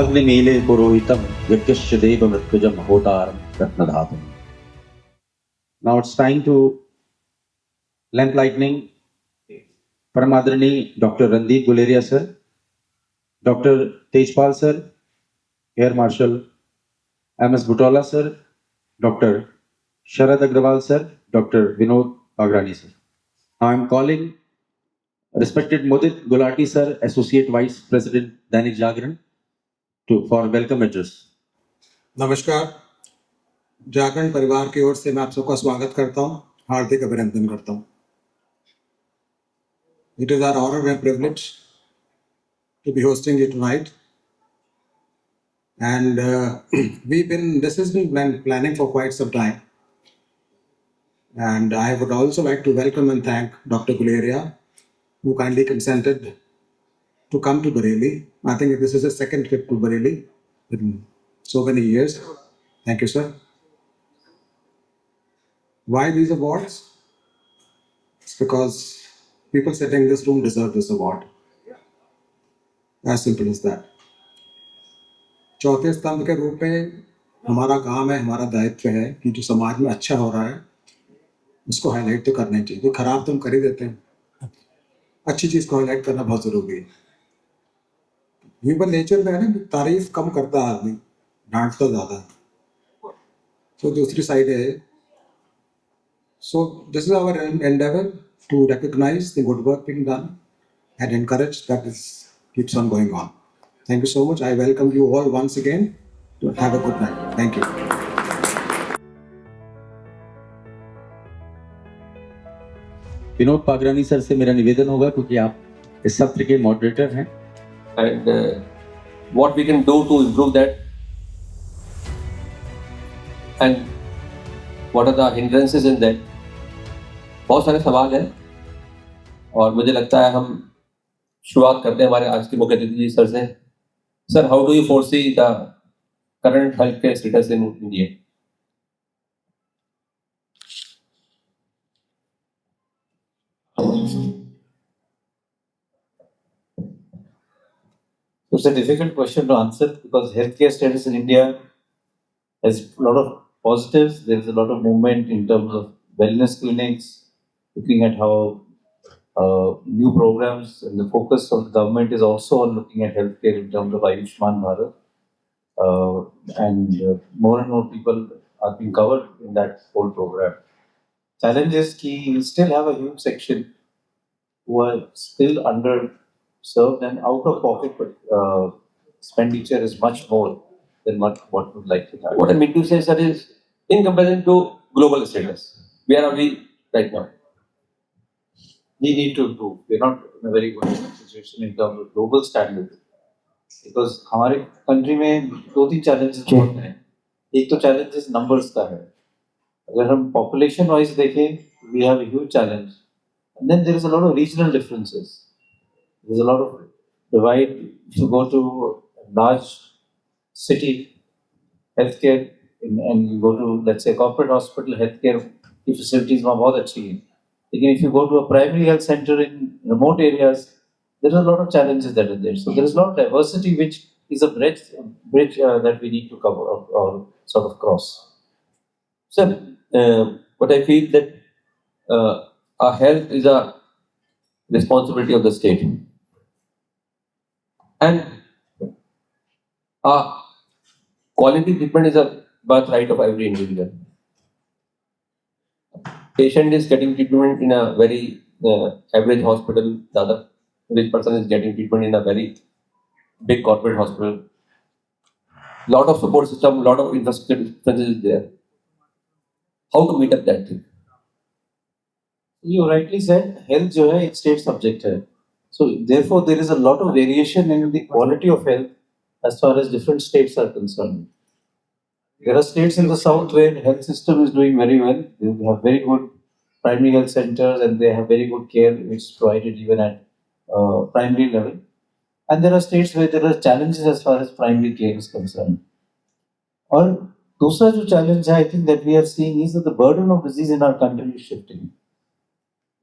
अग्निमीले पुरोहितं यज्ञस्य देवमृत्युजं होतारं रत्नधातुम्. Now it's time to lamp lightning. Paramadrani Dr. Randeep Guleria sir, Dr. Tejpal sir, Air Marshal MS Butola sir, Dr. Sharad Agrawal sir, Dr. Vinod Pagrani sir. Now I'm calling respected Mudit Gulati sir, Associate Vice President Dainik Jagran, for welcome address. नमस्कार, जागरण परिवार की ओर से मैं आप सबका स्वागत करता हूं, हार्दिक अभिनंदन करता हूं. It is our honor and privilege to be hosting you tonight, and this has been planning for quite some time, and I would also like to welcome and thank Dr. Guleria, who kindly consented to come to Bareilly. I think this is his second trip to Bareilly in so many years. Thank you, sir. Why these awards? It's because people sitting in this room deserve this award. As simple as that. चौथे स्तंभ के रूप में हमारा काम है, हमारा दायित्व है कि जो समाज में अच्छा हो रहा है उसको हाईलाइट तो करना ही चाहिए. खराब तो हम कर ही देते हैं, अच्छी चीज को हाईलाइट करना बहुत जरूरी है. ह्यूमन नेचर में है ना, तारीफ कम करता है आदमी, डांटता ज्यादा है. तो दूसरी साइड है. So this is our endeavour to recognize the good work being done and encourage that this keeps on going on. Thank you so much. I welcome you all once again. Have a good night. Thank you. Vinod Pagrani sir से मेरा निवेदन होगा, क्योंकि आप इस सत्र के moderator हैं. And what we can do to improve that, and what are the hindrances in that. बहुत सारे सवाल हैं और मुझे लगता है हम शुरुआत करते हैं हमारे आज के मुख्य अतिथि जी सर से. Sir, how do you foresee the current health care status in India? It's a difficult question to answer because healthcare status in India has a lot of positives. There is a lot of movement in terms of wellness clinics, looking at how new programs, and the focus of the government is also on looking at healthcare in terms of Ayushman Bharat, and more people are being covered in that whole program. Challenge is that we still have a huge section who are still underserved, and out of pocket expenditure is much more than what we would like to have. What I mean to say, sir, is in comparison to global status, where are we right now? We need to improve. We're not in a very good situation in terms of global standards. Because हमारे country में दो तीन challenges बहुत हैं. एक तो challenges numbers का है. अगर हम population wise देखें, we have a huge challenge. And then there is a lot of regional differences. There's a lot of divide. If you go to a large city, healthcare, and you go to, let's say, corporate hospital, healthcare की facilities वहाँ बहुत अच्छी हैं. Again, if you go to a primary health center in remote areas, there are a lot of challenges that are there. So there is a lot of diversity, which is a bridge that we need to cover or sort of cross. Sir, what I feel that our health is a responsibility of the state, and quality treatment is a birthright of every individual. Patient is getting treatment in a very average hospital. The other rich person is getting treatment in a very big corporate hospital. Lot of support system, lot of infrastructure is there. How to meet up that thing? You rightly said, health जो है एक state subject है. So therefore there is a lot of variation in the quality of health as far as different states are concerned. There are states in the south where health system is doing very well. They have very good primary health centers and they have very good care which is provided even at primary level. And there are states where there are challenges as far as primary care is concerned. और दूसरा जो challenge है, I think that we are seeing is that the burden of disease in our country is shifting.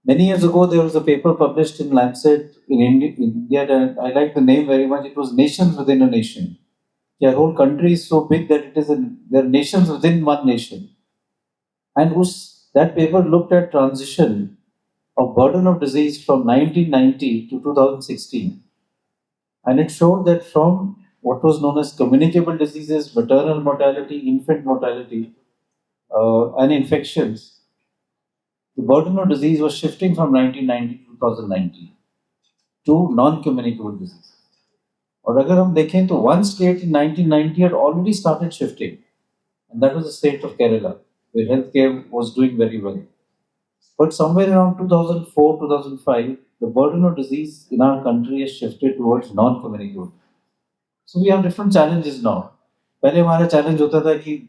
Many years ago, there was a paper published in Lancet in India, and I like the name very much. It was Nations Within a Nation. their whole country is so big that there are nations within one nation. And that paper looked at transition of burden of disease from 1990 to 2016. And it showed that from what was known as communicable diseases, maternal mortality, infant mortality, and infections, the burden of disease was shifting from 1990 to 2019 to non-communicable disease. और अगर हम देखें तो one state in 1990 had already started shifting, and that was the state of Kerala, where healthcare was doing very well. But somewhere around 2004, 2005, the burden of disease in our country has shifted towards non-communicable. So we have different challenges now. पहले हमारा challenge होता था कि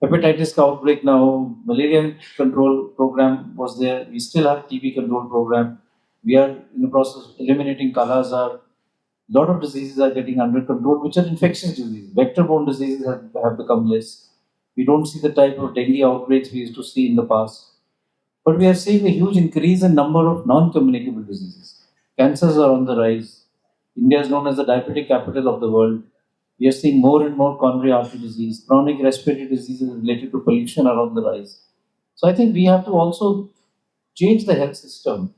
hepatitis का outbreak ना हो, malaria control program was there. We still have TB control program. We are in the process of eliminating Kala Azar. A lot of diseases are getting under control, which are infectious diseases. Vector-borne diseases have become less. We don't see the type of dengue outbreaks we used to see in the past. But we are seeing a huge increase in number of non-communicable diseases. Cancers are on the rise. India is known as the diabetic capital of the world. We are seeing more and more coronary artery disease. Chronic respiratory diseases related to pollution are on the rise. So I think we have to also change the health system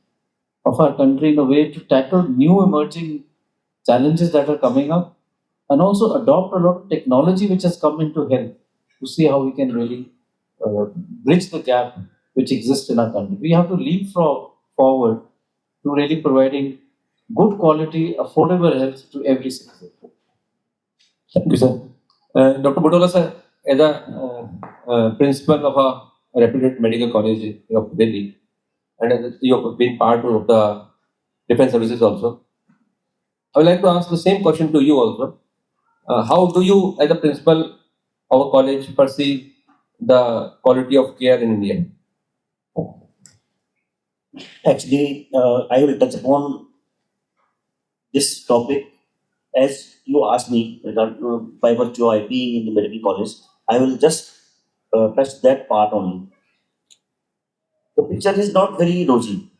of our country in a way to tackle new emerging challenges that are coming up, and also adopt a lot of technology which has come into health to see how we can really bridge the gap which exists in our country. We have to leapfrog forward to really providing good quality, affordable health to every citizen. Thank you, sir. Dr. Butola, sir, as a principal of a reputed medical college of Delhi, and as you have been part of the defense services also, I would like to ask the same question to you also. How do you, as a principal of a college, perceive the quality of care in India? Actually, I will touch upon this topic as you asked me by virtue of I being in the medical college. I will just touch that part only. The picture is not very rosy.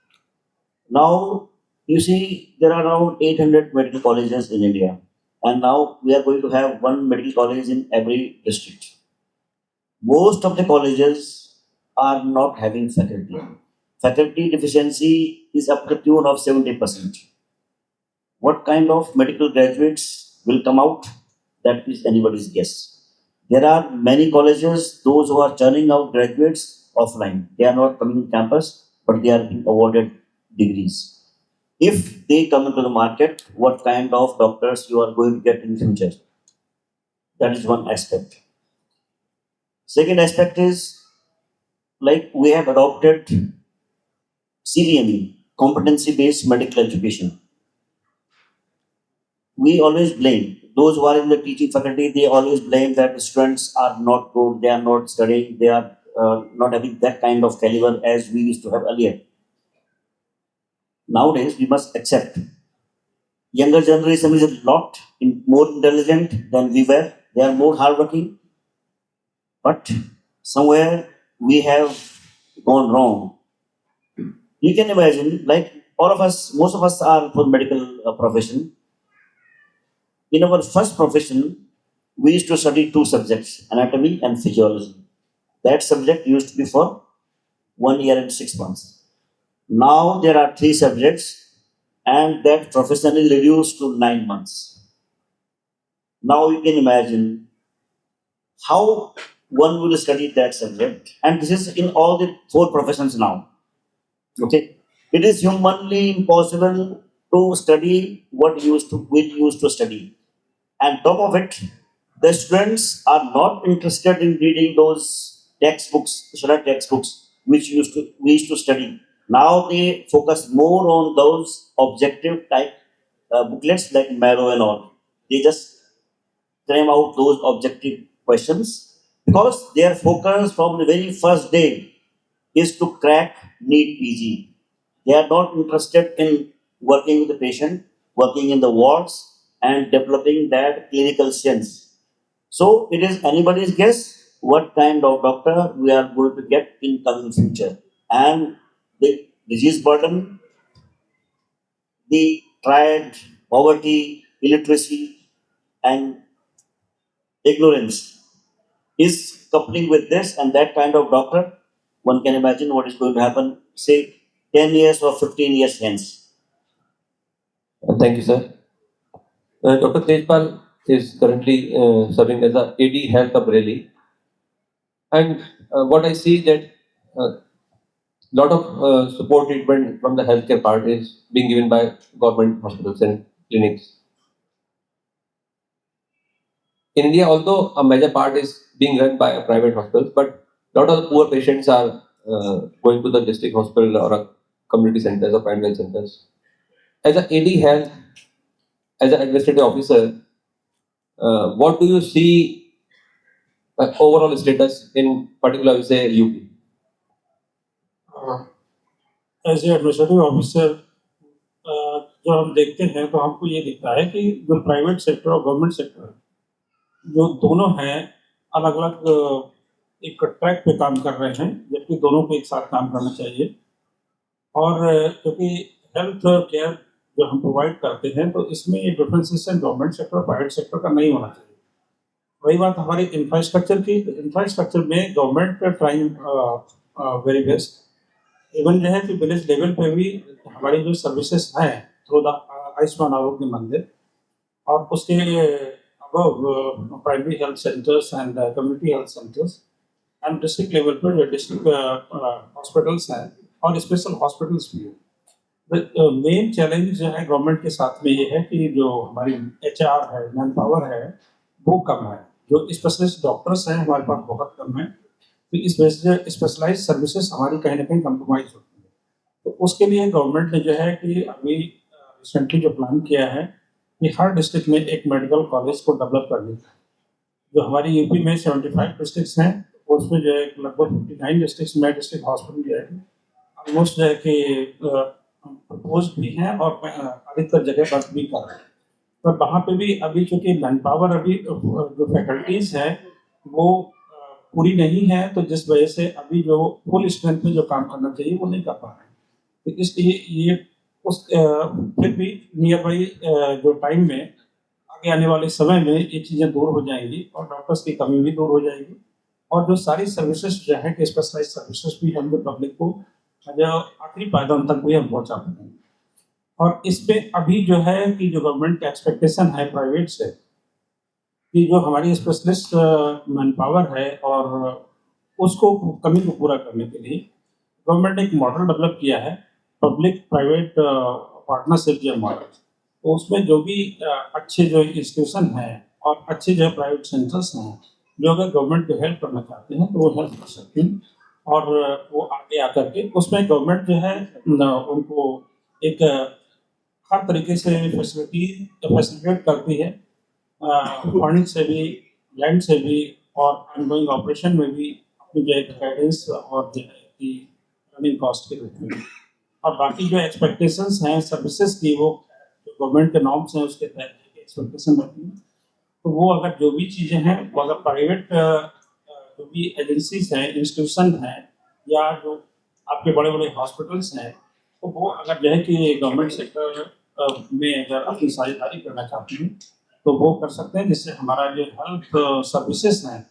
Now, you see, there are around 800 medical colleges in India, and now we are going to have one medical college in every district. Most of the colleges are not having faculty. Faculty deficiency is up to the tune of 70%. What kind of medical graduates will come out? That is anybody's guess. There are many colleges, those who are churning out graduates offline. They are not coming to campus, but they are being awarded degrees. If they come into the market, what kind of doctors you are going to get in future? That is one aspect. Second aspect is, like, we have adopted CBME, competency-based medical education. We always blame those who are in the teaching faculty. They always blame that the students are not good, they are not studying, they are not having that kind of caliber as we used to have earlier. Nowadays, we must accept younger generation is a lot more intelligent than we were. They are more hardworking, but somewhere we have gone wrong. You can imagine, like all of us, most of us are for medical profession. In our first profession, we used to study two subjects, anatomy and physiology. That subject used to be for 1 year and 6 months. Now there are three subjects, and that profession is reduced to 9 months. Now you can imagine how one will study that subject, and this is in all the four professions now. Okay, it is humanly impossible to study what we used to study. And top of it, the students are not interested in reading those textbooks, shorter textbooks, which we used to study. Now they focus more on those objective type booklets like Marrow and all. They just cram out those objective questions because their focus from the very first day is to crack NEET PG. They are not interested in working with the patient, working in the wards, and developing that clinical sense. So it is anybody's guess what kind of doctor we are going to get in coming future. And the disease burden, the triad, poverty, illiteracy, and ignorance is coupling with this and that kind of doctor, one can imagine what is going to happen, say, 10 years or 15 years hence. Thank you, sir. Dr. Tejpal is currently serving as a AD Health of Bareilly, and what I see that lot of support treatment from the healthcare part is being given by government hospitals and clinics. In India, although a major part is being run by a private hospitals, but a lot of the poor patients are going to the district hospital or a community centers or primary centers. As a AD Health, as an administrative officer, what do you see overall status in particular, say UP? As a administrative officer जो हम देखते हैं तो हमको ये दिखता है कि जो प्राइवेट सेक्टर और गवर्नमेंट सेक्टर जो दोनों हैं अलग अलग एक ट्रैक पे काम कर रहे हैं, जबकि दोनों को एक साथ काम करना चाहिए। और क्योंकि हेल्थ केयर जो हम प्रोवाइड करते हैं तो इसमें ये डिफ्रेंसिएशन गवर्नमेंट सेक्टर और प्राइवेट सेक्टर का नहीं होना चाहिए। वही बात हमारी इंफ्रास्ट्रक्चर की, इंफ्रास्ट्रक्चर में government trying very best. Even जो है कि विलेज लेवल पे भी हमारी जो सर्विसेज हैं थ्रू द आयुष्मान आरोग्य मंदिर और उसके above primary health centres and community health centres and district level पर जो डिस्ट्रिक्ट हॉस्पिटल्स हैं और स्पेशल हॉस्पिटल्स भी हैं। मेन चैलेंज जो है गवर्नमेंट के साथ में ये है कि जो हमारी HR है, मैन पावर है, वो कम है। जो स्पेशलिस्ट डॉक्टर्स हैं हमारे पास बहुत कम है, तो इस वजह से स्पेशलाइज सर्विसेज हमारी कहीं ना कहीं कंप्रोमाइज होती है। तो उसके लिए गवर्नमेंट ने जो है कि अभी रिसेंटली जो प्लान किया है कि हर डिस्ट्रिक्ट में एक मेडिकल कॉलेज को डेवलप करने का। जो हमारी यूपी में 75 डिस्ट्रिक्ट्स हैं उसमें जो है लगभग 59 डिस्ट्रिक्ट्स में डिस्ट्रिक्ट हॉस्पिटल जो है ऑलमोस्ट जो है कि प्रपोज भी हैं और अधिकतर जगह वर्क भी कर रहे हैं। पर वहाँ पे भी अभी चूँकि मैन पावर अभी जो फैकल्टीज़ हैं वो पूरी नहीं है, तो जिस वजह से अभी जो फुल स्ट्रेंथ में जो काम करना चाहिए वो नहीं कर पा रहे हैं। तो इसलिए ये उस फिर भी नियर बाई जो टाइम में आगे आने वाले समय में ये चीज़ें दूर हो जाएंगी और डॉक्टर्स की कमी भी दूर हो जाएगी और जो सारी सर्विसेज जो है कि स्पेशलाइज सर्विसेज भी हम जो पब्लिक को जो आखिरी पायदान तक भी हम पहुँचा पाएंगे। और इस पे अभी जो है कि जो गवर्नमेंट का एक्सपेक्टेशन है प्राइवेट से कि जो हमारी स्पेशलिस्ट मैन पावर है और उसको कमी को पूरा करने के लिए गवर्नमेंट ने एक मॉडल डेवलप किया है, पब्लिक प्राइवेट पार्टनरशिप जो मॉडल। तो उसमें जो भी अच्छे जो इंस्टीट्यूशन हैं और अच्छे जो प्राइवेट सेंटर्स हैं जो अगर गवर्नमेंट को हेल्प करना चाहते हैं तो वो हेल्प कर सकते हैं और वो आगे आकर के उसमें गवर्नमेंट जो है उनको एक हर तरीके से फैसिलिटेट करती है, फंड से भी, लैंड से भी और ऑनगोइंग ऑपरेशन में भी अपनी जो है गाइडेंस और जो है कि रनिंग कॉस्ट के रूप में। और बाकी जो एक्सपेक्टेशंस हैं सर्विसेज की वो जो गवर्नमेंट के नॉर्म्स हैं उसके तहत एक्सपेक्टेशन रहती है। तो वो अगर जो भी चीज़ें हैं वो अगर प्राइवेट जो भी एजेंसीज हैं, इंस्टीट्यूशन हैं या जो आपके बड़े बड़े हॉस्पिटल्स हैं तो वो अगर जो है कि गवर्नमेंट सेक्टर में अगर अपनी साझेदारी करना चाहते हैं तो वो कर सकते हैं, जिससे हमारा जो हेल्थ सर्विसेज हैं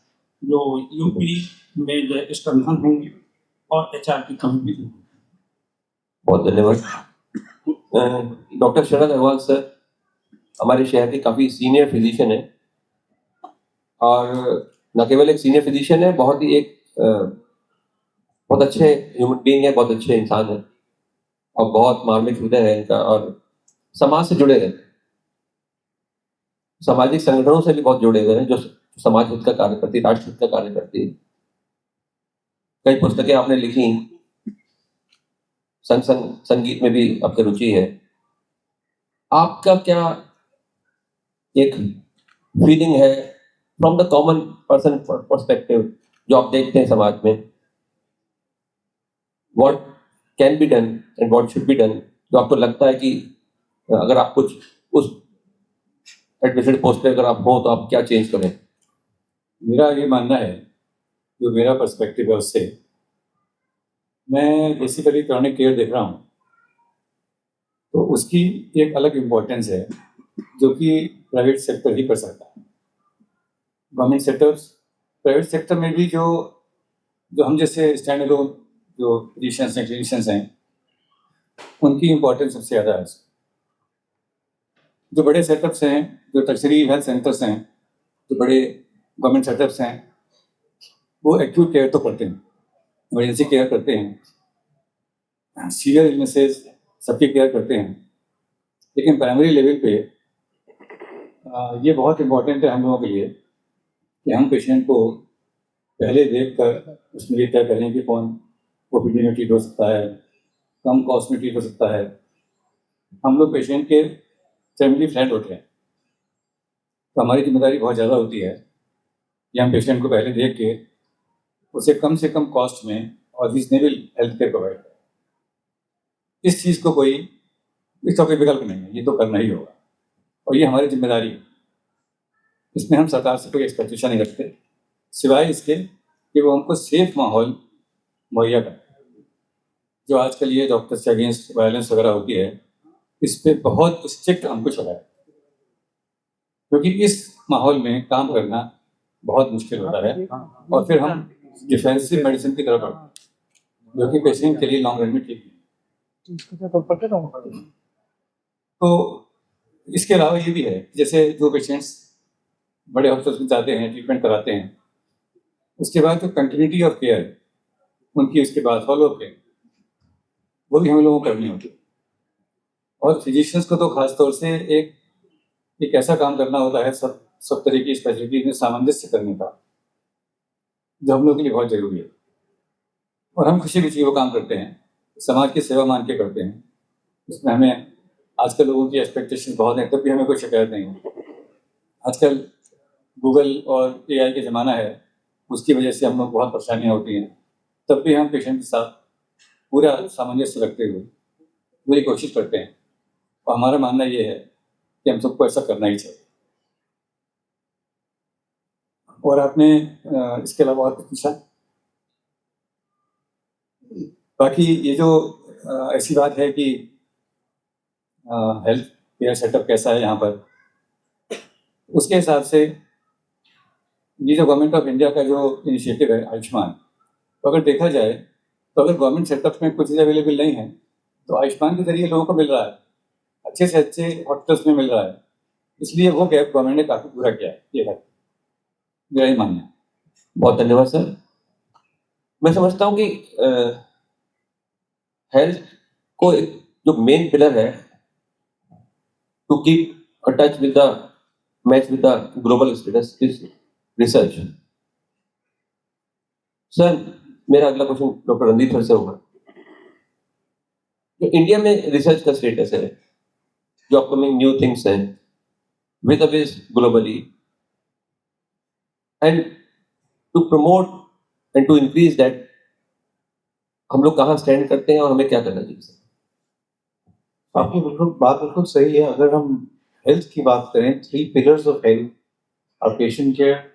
जो यूपी में जो स्ट्रेंथन होंगी और HR की कमी भी होगी। बहुत धन्यवाद। डॉक्टर शरद अग्रवाल सर हमारे शहर के काफ़ी सीनियर फिजिशियन है और न केवल एक सीनियर फिजिशियन है, बहुत ही एक बहुत अच्छे ह्यूमन बीइंग है, बहुत अच्छे इंसान है और बहुत मार्मिक हृदय है इनका और समाज से जुड़े रहते हैं, सामाजिक संगठनों से भी बहुत जुड़े हुए हैं जो समाज हित का कार्य करती है, राष्ट्र हित का कार्य करती है। कई पुस्तकें आपने लिखी, संगीत में भी आपकी रुचि है। आपका क्या एक फीलिंग है from the common person perspective जो आप देखते हैं समाज में, what can be done and what should be done, जो आपको लगता है कि अगर आप कुछ उस एडमिनिस्ट्रेटिव पोस्ट पे अगर आप हो तो आप क्या चेंज करें? मेरा ये मानना है, जो मेरा पर्सपेक्टिव है उससे, मैं बेसिकली क्रॉनिक केयर देख रहा हूँ तो उसकी एक अलग इम्पोर्टेंस है जो कि प्राइवेट सेक्टर ही कर सकता है। गवर्नमेंट सेक्टर्स, प्राइवेट सेक्टर में भी जो जो हम जैसे स्टैंड अलोन जो फिजिशियंस हैं, क्लिनिशियंस हैं, उनकी इम्पोर्टेंस सबसे ज़्यादा है। जो बड़े सेटअप्स हैं, जो टर्शरी हेल्थ सेंटर्स हैं, जो बड़े गवर्नमेंट सेटअप्स हैं, वो एक्यूट केयर तो करते हैं, इमरजेंसी केयर करते हैं, सीवियर इलनेसेस सबकी केयर करते हैं, लेकिन प्राइमरी लेवल पे ये बहुत इम्पोर्टेंट है हम लोगों के लिए कि हम पेशेंट को पहले देख कर उसमें ये तय करें कि कौन ओपीडी में ट्रीट हो सकता है, कम कॉस्ट में ट्रीट हो सकता है। हम लोग पेशेंट के फैमिली फ्रेंड होते हैं, तो हमारी जिम्मेदारी बहुत ज़्यादा होती है कि हम पेशेंट को पहले देख के उसे कम से कम कॉस्ट में और रीजनेबल हेल्थ केयर प्रोवाइड करें। इस चीज़ को कोई इसका कोई विकल्प नहीं है, ये तो करना ही होगा और ये हमारी जिम्मेदारी है। इसमें हम सरकार से कोई एक्सपेक्टेशन नहीं रखते, सिवाय इसके कि वो हमको सेफ माहौल मुहैया करें। जो आजकल ये डॉक्टर्स के अगेंस्ट वायलेंस वगैरह होती है, इस पे बहुत स्ट्रिक्ट अंकुश लगाए, क्योंकि इस माहौल में काम करना बहुत मुश्किल होता है और फिर हम डिफेंसिव मेडिसिन की तरफ बढ़ते हैं, जो कि पेशेंट के लिए लॉन्ग रन में ठीक नहीं। तो इसके अलावा ये भी है, जैसे जो पेशेंट्स बड़े हॉस्पिटल में जाते हैं, ट्रीटमेंट कराते हैं, उसके बाद जो कंटिन्यूटी ऑफ केयर उनकी, उसके बाद फॉलोअप केयर, वो भी हम लोगों को करनी होती है। और फिजिशियंस को तो खासतौर से एक ऐसा काम करना होता है सब तरह की स्पेशलिटी में सामंजस्य करने का, जो हम लोगों के लिए बहुत जरूरी है। और हम खुशी खुशी वो काम करते हैं, समाज की सेवा मान के करते हैं। इसमें हमें आजकल लोगों की एक्सपेक्टेशन बहुत है, तब भी हमें कोई शिकायत नहीं है। आजकल गूगल और एआई का ज़माना है, उसकी वजह से हम लोग बहुत परेशानियाँ होती हैं, तब भी हम पेशेंट के साथ पूरा सामंजस्य रखते हुए पूरी कोशिश करते हैं। और हमारा मानना ये है कि हम सबको ऐसा करना ही चाहिए। और आपने इसके अलावा और कुछ पूछा? बाकी ये जो ऐसी बात है कि हेल्थ केयर सेटअप कैसा है यहाँ पर, उसके हिसाब से ये जो गवर्नमेंट ऑफ इंडिया का जो इनिशिएटिव है आयुष्मान, तो अगर देखा जाए तो अगर गवर्नमेंट सेटअप में कुछ चीज़ अवेलेबल नहीं है, तो आयुष्मान के जरिए लोगों को मिल रहा है, अच्छे से अच्छे हॉस्पिटल्स में मिल रहा है। इसलिए वो गैप गवर्नमेंट ने काफ़ी पूरा किया है, ये है मेरा ही मानना है। बहुत धन्यवाद सर। मैं समझता हूँ कि हेल्थ को एक जो मेन पिलर है to keep a touch with the match with the global status is research. Sir, मेरा अगला क्वेश्चन डॉक्टर रणदीप सर से होगा। जो इंडिया में रिसर्च का स्टेटस है, जो अपकमिंग न्यू थिंग्स हैं with always globally, and to promote and to increase that, हम लोग कहाँ स्टैंड करते हैं और हमें क्या करना चाहिए सर? आपकी बात बिल्कुल सही है। अगर हम हेल्थ की बात करें, 3 pillars of health are patient care,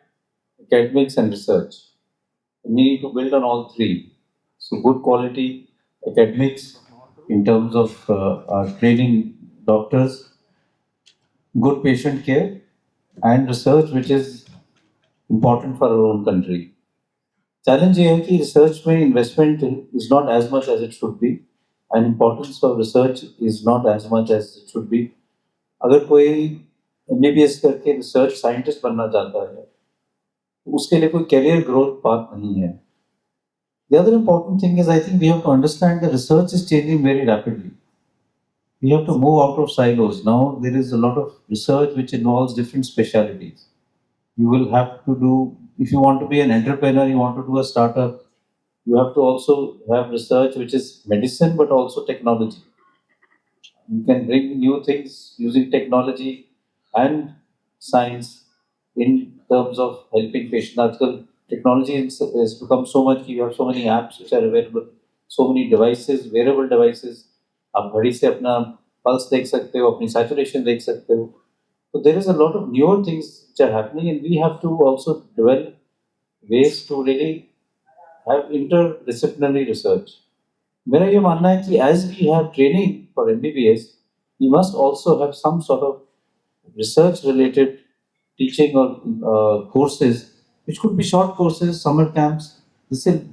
academics and research. We need to build on all 3. So good quality academics in terms of our training doctors, good patient care, and research which is important for our own country. Challenge ये है कि research में investment is not as much as it should be, and importance of research is not as much as it should be. अगर कोई MBBS करके research scientist बनना चाहता है, उसके लिए कोई career growth path नहीं है. The other important thing is, I think we have to understand the research is changing very rapidly. We have to move out of silos. Now there is a lot of research which involves different specialities. You will have to do, if you want to be an entrepreneur, you want to do a startup, you have to also have research which is medicine but also technology. You can bring new things using technology and science in terms of helping patients. Article technology has become so much. You have so many apps which are available, so many devices, wearable devices. आप घड़ी से अपना pulse देख सकते हो, अपनी saturation देख सकते हो. So there is a lot of newer things which are happening, and we have to also develop ways to really have interdisciplinary research. मेरा ये मानना है कि as we have training for MBBS, we must also have some sort of research related teaching or courses, which could be short courses, summer camps.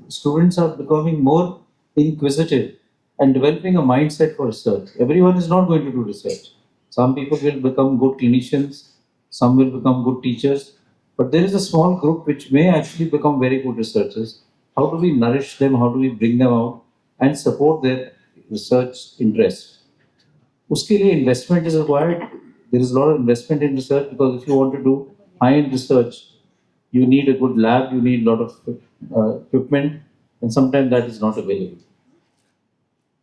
Students are becoming more inquisitive and developing a mindset for research. Everyone is not going to do research. Some people will become good clinicians, some will become good teachers, but there is a small group which may actually become very good researchers. How do we nourish them? How do we bring them out and support their research interest? उसके लिए investment is required. There is a lot of investment in research because if you want to do high-end research, you need a good lab, you need a lot of equipment, and sometimes that is not available.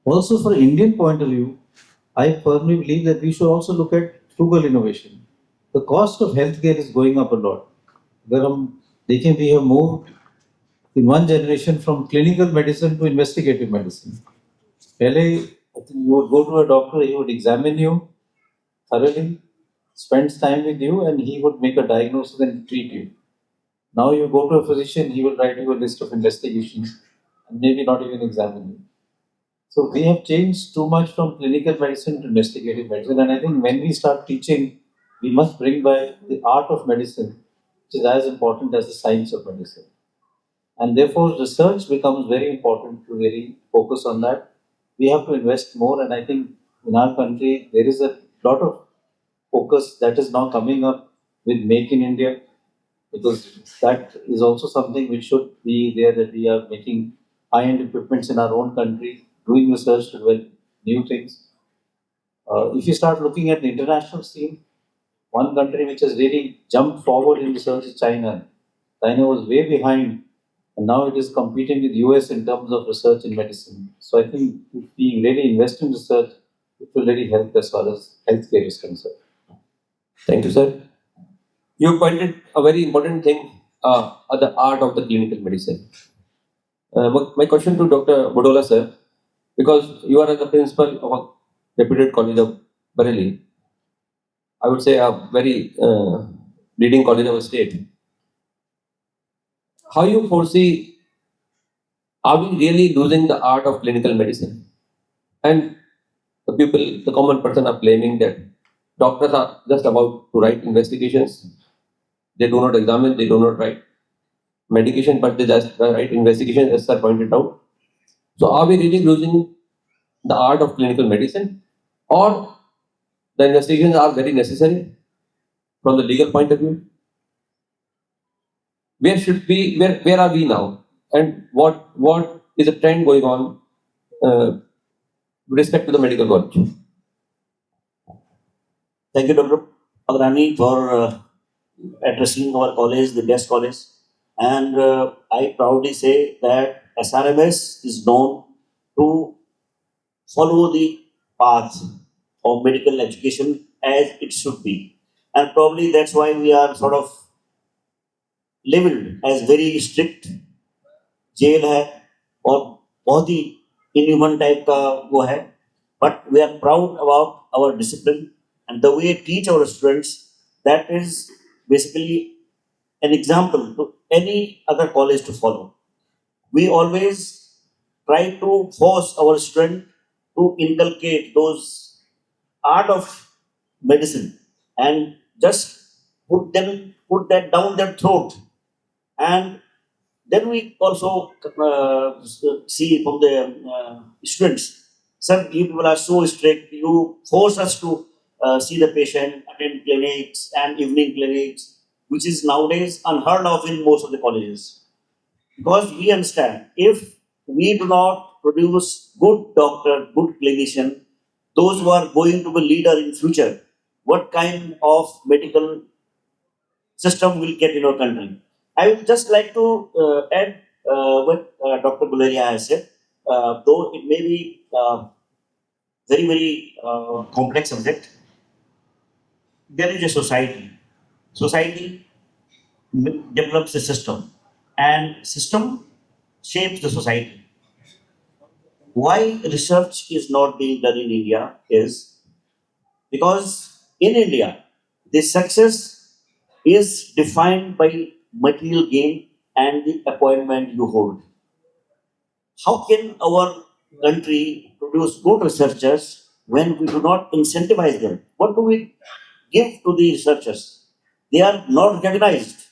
Also, for Indian point of view, I firmly believe that we should also look at frugal innovation. The cost of healthcare is going up a lot. अगर हम देखें, we have moved in one generation from clinical medicine to investigative medicine. पहले you would go to a doctor, he would examine you thoroughly, spends time with you, and he would make a diagnosis and treat you. Now you go to a physician, he will write you a list of investigations and maybe not even examine you. So we have changed too much from clinical medicine to investigative medicine, and I think when we start teaching, we must bring by the art of medicine, which is as important as the science of medicine. And therefore, research becomes very important to really focus on that. We have to invest more, and I think in our country there is a lot of focus that is now coming up with Make in India, because that is also something which should be there, that we are making high-end equipments in our own country, doing research to develop new things. If you start looking at the international scene, one country which has really jumped forward in research is China. China was way behind, and now it is competing with US in terms of research in medicine. So I think if we really invest in research, it will really help as far as healthcare is concerned. Thank you, sir. You pointed a very important thing, the art of the clinical medicine. My question to Dr. Bodola, sir, because you are the principal of a reputed college of Bareilly, I would say a very leading college of a state. How you foresee, are we really losing the art of clinical medicine? And the people, the common person are claiming that doctors are just about to write investigations. They do not examine, they do not write medication, but they just write investigation, as sir pointed out. So are we really losing the art of clinical medicine? Or the investigations are very necessary from the legal point of view? Where are we now? And what is the trend going on with respect to the medical college? Thank you, Dr. Agrani, for addressing our college, the best college. And I proudly say that SRMS is known to follow the path of medical education as it should be. And probably that's why we are sort of labeled as very strict. Jail है और बहुत ही inhuman type का वो है, but we are proud about our discipline and the way we teach our students. That is basically an example to any other college to follow. We always try to force our student to inculcate those art of medicine and just put that down their throat. And then we also see from the students, some people are so strict, you force us to see the patient, attend clinics and evening clinics, which is nowadays unheard of in most of the colleges. Because we understand, if we do not produce good doctor, good clinician, those who are going to be leader in future, what kind of medical system will get in our country? I would just like to add what Dr. Guleria has said, though it may be very, very complex subject. There is a society. Society develops a system, and system shapes the society. Why research is not being done in India is because in India, the success is defined by material gain and the appointment you hold. How can our country produce good researchers when we do not incentivize them? What do we give to the researchers? they are not recognized.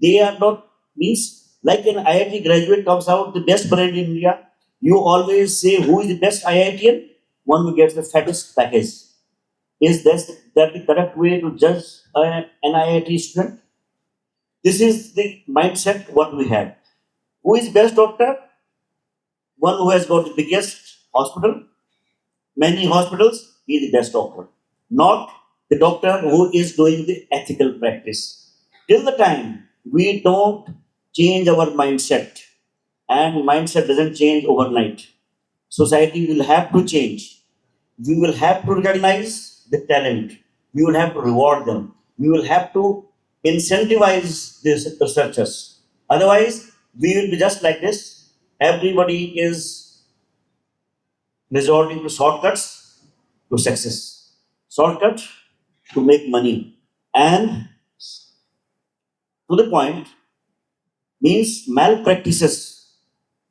They are not, means like an IIT graduate comes out the best brain in India. You always say who is the best IITian? One who gets the fattest package. Is that the correct way to judge an IIT student? This is the mindset what we have. Who is best doctor? One who has got the biggest hospital, many hospitals, he is the best doctor. Not the doctor who is doing the ethical practice. Till the time we don't change our mindset, and mindset doesn't change overnight, society will have to change. We will have to recognize the talent. We will have to reward them. We will have to incentivize these researchers. Otherwise, we will be just like this. Everybody is resorting to shortcuts to success. Shortcut to make money. And to the point means malpractices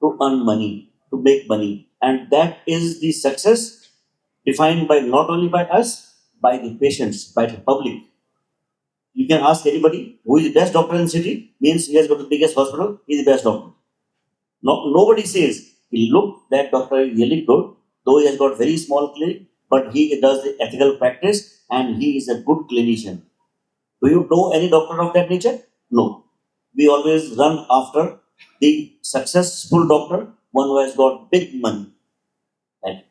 to earn money, to make money. And that is the success defined by not only by us, by the patients, by the public. You can ask anybody who is the best doctor in the city, means he has got the biggest hospital, he is the best doctor. No, nobody says, look, that doctor is really good, though he has got very small clinic, but he does the ethical practice and he is a good clinician. Do you know any doctor of that nature? No. We always run after the successful doctor, one who has got big money. Right?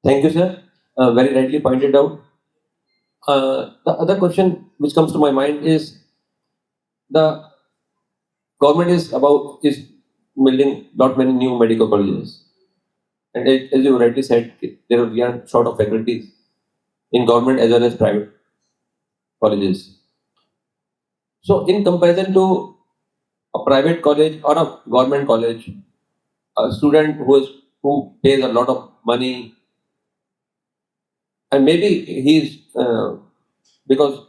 Thank you, sir. Very rightly pointed out. The other question which comes to my mind is the government is building not many new medical colleges, and as you rightly said, we are short of faculties in government as well as private colleges. So, in comparison to a private college or a government college, a student who pays a lot of money, and maybe he's because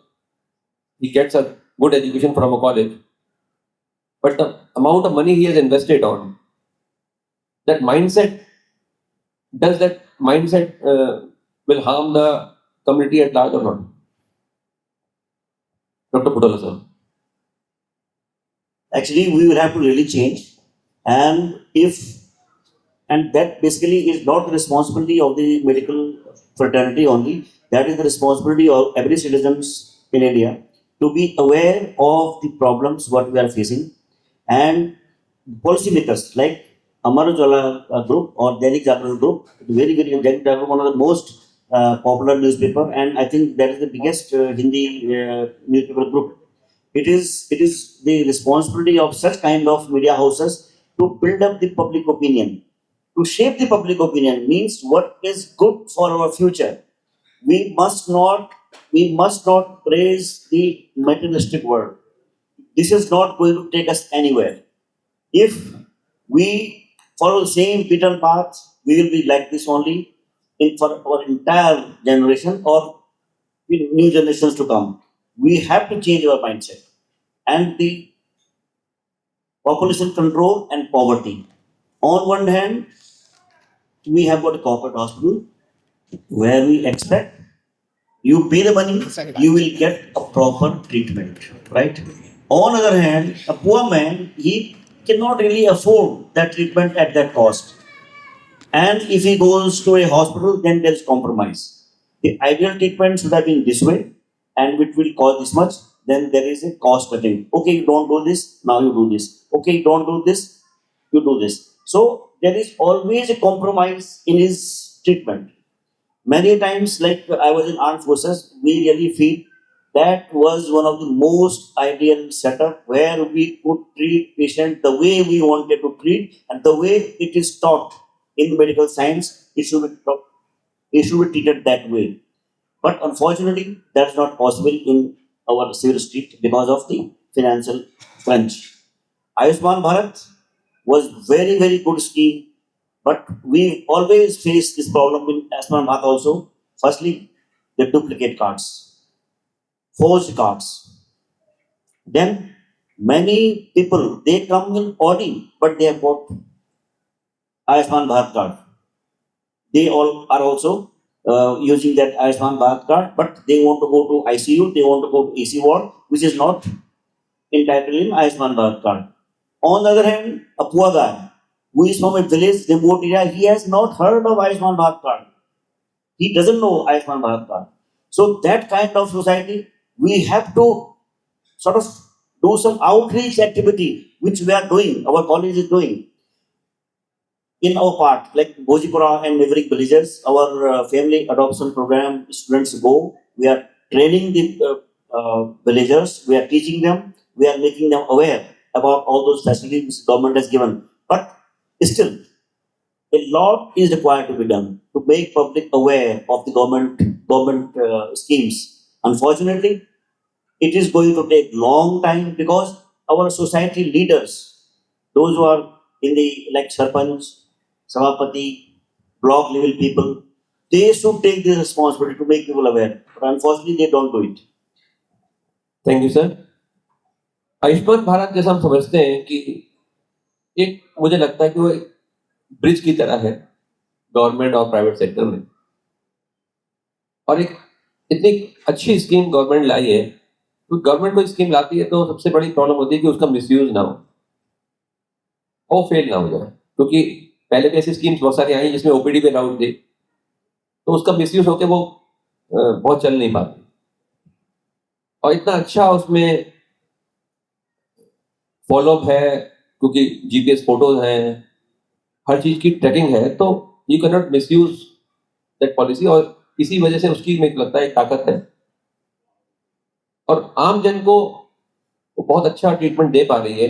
he gets a good education from a college, but the amount of money he has invested on that mindset, does that mindset will harm the community at large or not? Dr. Putola, sir. Actually, we will have to really change. And that basically is not the responsibility of the medical fraternity only. That is the responsibility of every citizens in India to be aware of the problems what we are facing, and policymakers like Amar Ujala group or Dainik Jagran group, very Dainik Jagran, one of the most popular newspaper, and I think that is the biggest Hindi newspaper group. It is the responsibility of such kind of media houses to build up the public opinion, to shape the public opinion, means what is good for our future. We must not praise the materialistic world. This is not going to take us anywhere. If we follow the same beaten path, we will be like this only for our entire generation or in new generations to come. We have to change our mindset. And the population control and poverty. On one hand, we have got a corporate hospital where we expect you pay the money, you will get a proper treatment, right? On the other hand, a poor man, he cannot really afford that treatment at that cost. And if he goes to a hospital, then there is compromise. The ideal treatment should have been this way, and it will cost this much. Then there is a cost cutting. Okay, you don't do this, now you do this. Okay, you don't do this, you do this. So there is always a compromise in his treatment. Many times, like I was in armed forces, we really feel that was one of the most ideal setup where we could treat patient the way we wanted to treat and the way it is taught in medical science. It should be treated that way. But unfortunately, that's not possible in our civil street because of the financial crunch. Ayushman Bharat was very, very good scheme, but we always face this problem in Ayushman Bharat also. Firstly, the duplicate cards, forged cards. Then many people they come in Audi, but they have got Ayushman Bharat card. They all are also using that Ayushman Bharat card, but they want to go to ICU, they want to go to AC ward, which is not entitled in Ayushman Bharat card. On the other hand, a poor guy who is from a village, remote area, he has not heard of Ayushman Bharat card. He doesn't know Ayushman Bharat card. So that kind of society, we have to sort of do some outreach activity, which we are doing, our college is doing. In our part, like Bhojipura and neighboring villages, our family adoption program students go. We are training the villagers. We are teaching them. We are making them aware about all those facilities which government has given. But still, a lot is required to be done to make public aware of the government schemes. Unfortunately, it is going to take long time because our society leaders, those who are in the like sarpanch, sabapati, block level people, they should take the responsibility to make people aware. But unfortunately, they don't do it. Thank you sir. Ayushman Bharat जैसा हम समझते हैं कि एक मुझे लगता है कि वो एक ब्रिज की तरह है गवर्नमेंट और प्राइवेट सेक्टर में, और एक इतनी अच्छी स्कीम गवर्नमेंट लाई है। तो गवर्नमेंट कोई स्कीम लाती है तो सबसे बड़ी प्रॉब्लम होती है कि उसका मिसयूज ना हो, वो फेल ना हो जाए, क्योंकि पहले भी ऐसी स्कीम्स बहुत सारी आई जिसमें ओपीडी पे अलाउड थी, तो उसका मिसयूज होकर वो बहुत चल नहीं पाती। और इतना अच्छा उसमें फॉलोअप है, क्योंकि जीपीएस फोटोज हैं, हर चीज की ट्रैकिंग है, तो you can not miss use that policy, और इसी वजह से उसकी मुझे लगता है एक ताकत है। और आम जन को वो बहुत अच्छा ट्रीटमेंट दे पा रही है,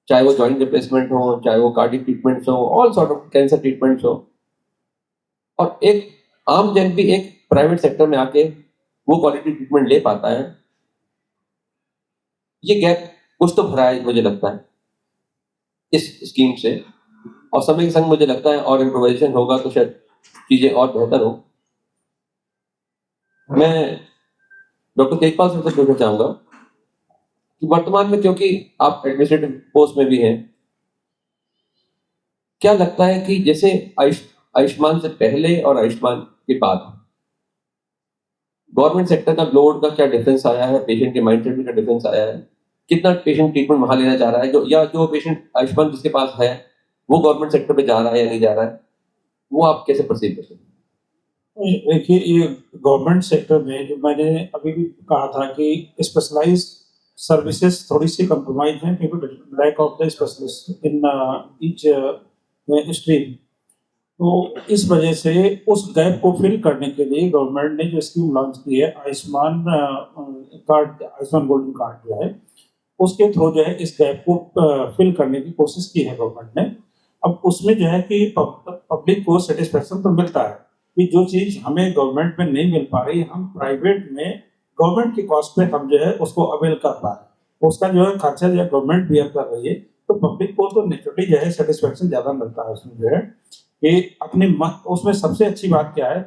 चाहे वो जॉइंट रिप्लेसमेंट हो, चाहे वो कार्डियक ट्रीटमेंट्स हो, all sort of cancer treatments हो। और एक आम जन भी एक प्राइवेट सेक्टर में आके वो क्वालिटी ट्रीटमेंट ले पाता है। ये गैप कुछ तो भरा है मुझे लगता है इस स्कीम से, और समय के संग मुझे लगता है और इम्प्रोवाइजेशन होगा तो शायद चीजें और बेहतर हो। मैं डॉक्टर तेजपाल सर से पूछना चाहूंगा कि वर्तमान में, क्योंकि आप एडमिनिस्ट्रेटिव पोस्ट में भी हैं, क्या लगता है कि जैसे आयुष्मान से पहले और आयुष्मान के बाद गवर्नमेंट सेक्टर का लोड का क्या डिफरेंस आया है, पेशेंट के माइंडसेट में क्या डिफरेंस आया है, कितना पेशेंट ट्रीटमेंट वहां लेना चाह रहा है, जो पेशेंट आयुष्मान जिसके पास है वो गवर्नमेंट सेक्टर पे जा रहा है या नहीं जा रहा है, वो आप कैसे परसीव करते हैं? देखिए, ये गवर्नमेंट सेक्टर में जो मैंने अभी भी कहा था कि स्पेशलाइज्ड सर्विसेज थोड़ी सी कंप्रोमाइज हैं, क्योंकि lack of the specialist in each stream. तो इस वजह से उस गैप को फिल करने के लिए गवर्नमेंट ने जो स्कीम लॉन्च की है, Ayushman card, Ayushman golden card जो है, उसके थ्रू जो है इस गैप को फिल करने की कोशिश की है गवर्नमेंट ने। अब उसमें जो है कि पब्लिक को सेटिस्फेक्शन तो मिलता है कि जो चीज़ हमें गवर्नमेंट में नहीं मिल पा रही, हम प्राइवेट में गवर्नमेंट की कॉस्ट पे हम जो है उसको अवेल कर पा रहे हैं, उसका जो है खर्चा जो है गवर्नमेंट बियर कर रही है, तो पब्लिक को तो नेचुरली जो है सेटिस्फेक्शन ज़्यादा मिलता है उसमें जो है कि अपने उसमें सबसे अच्छी बात क्या है,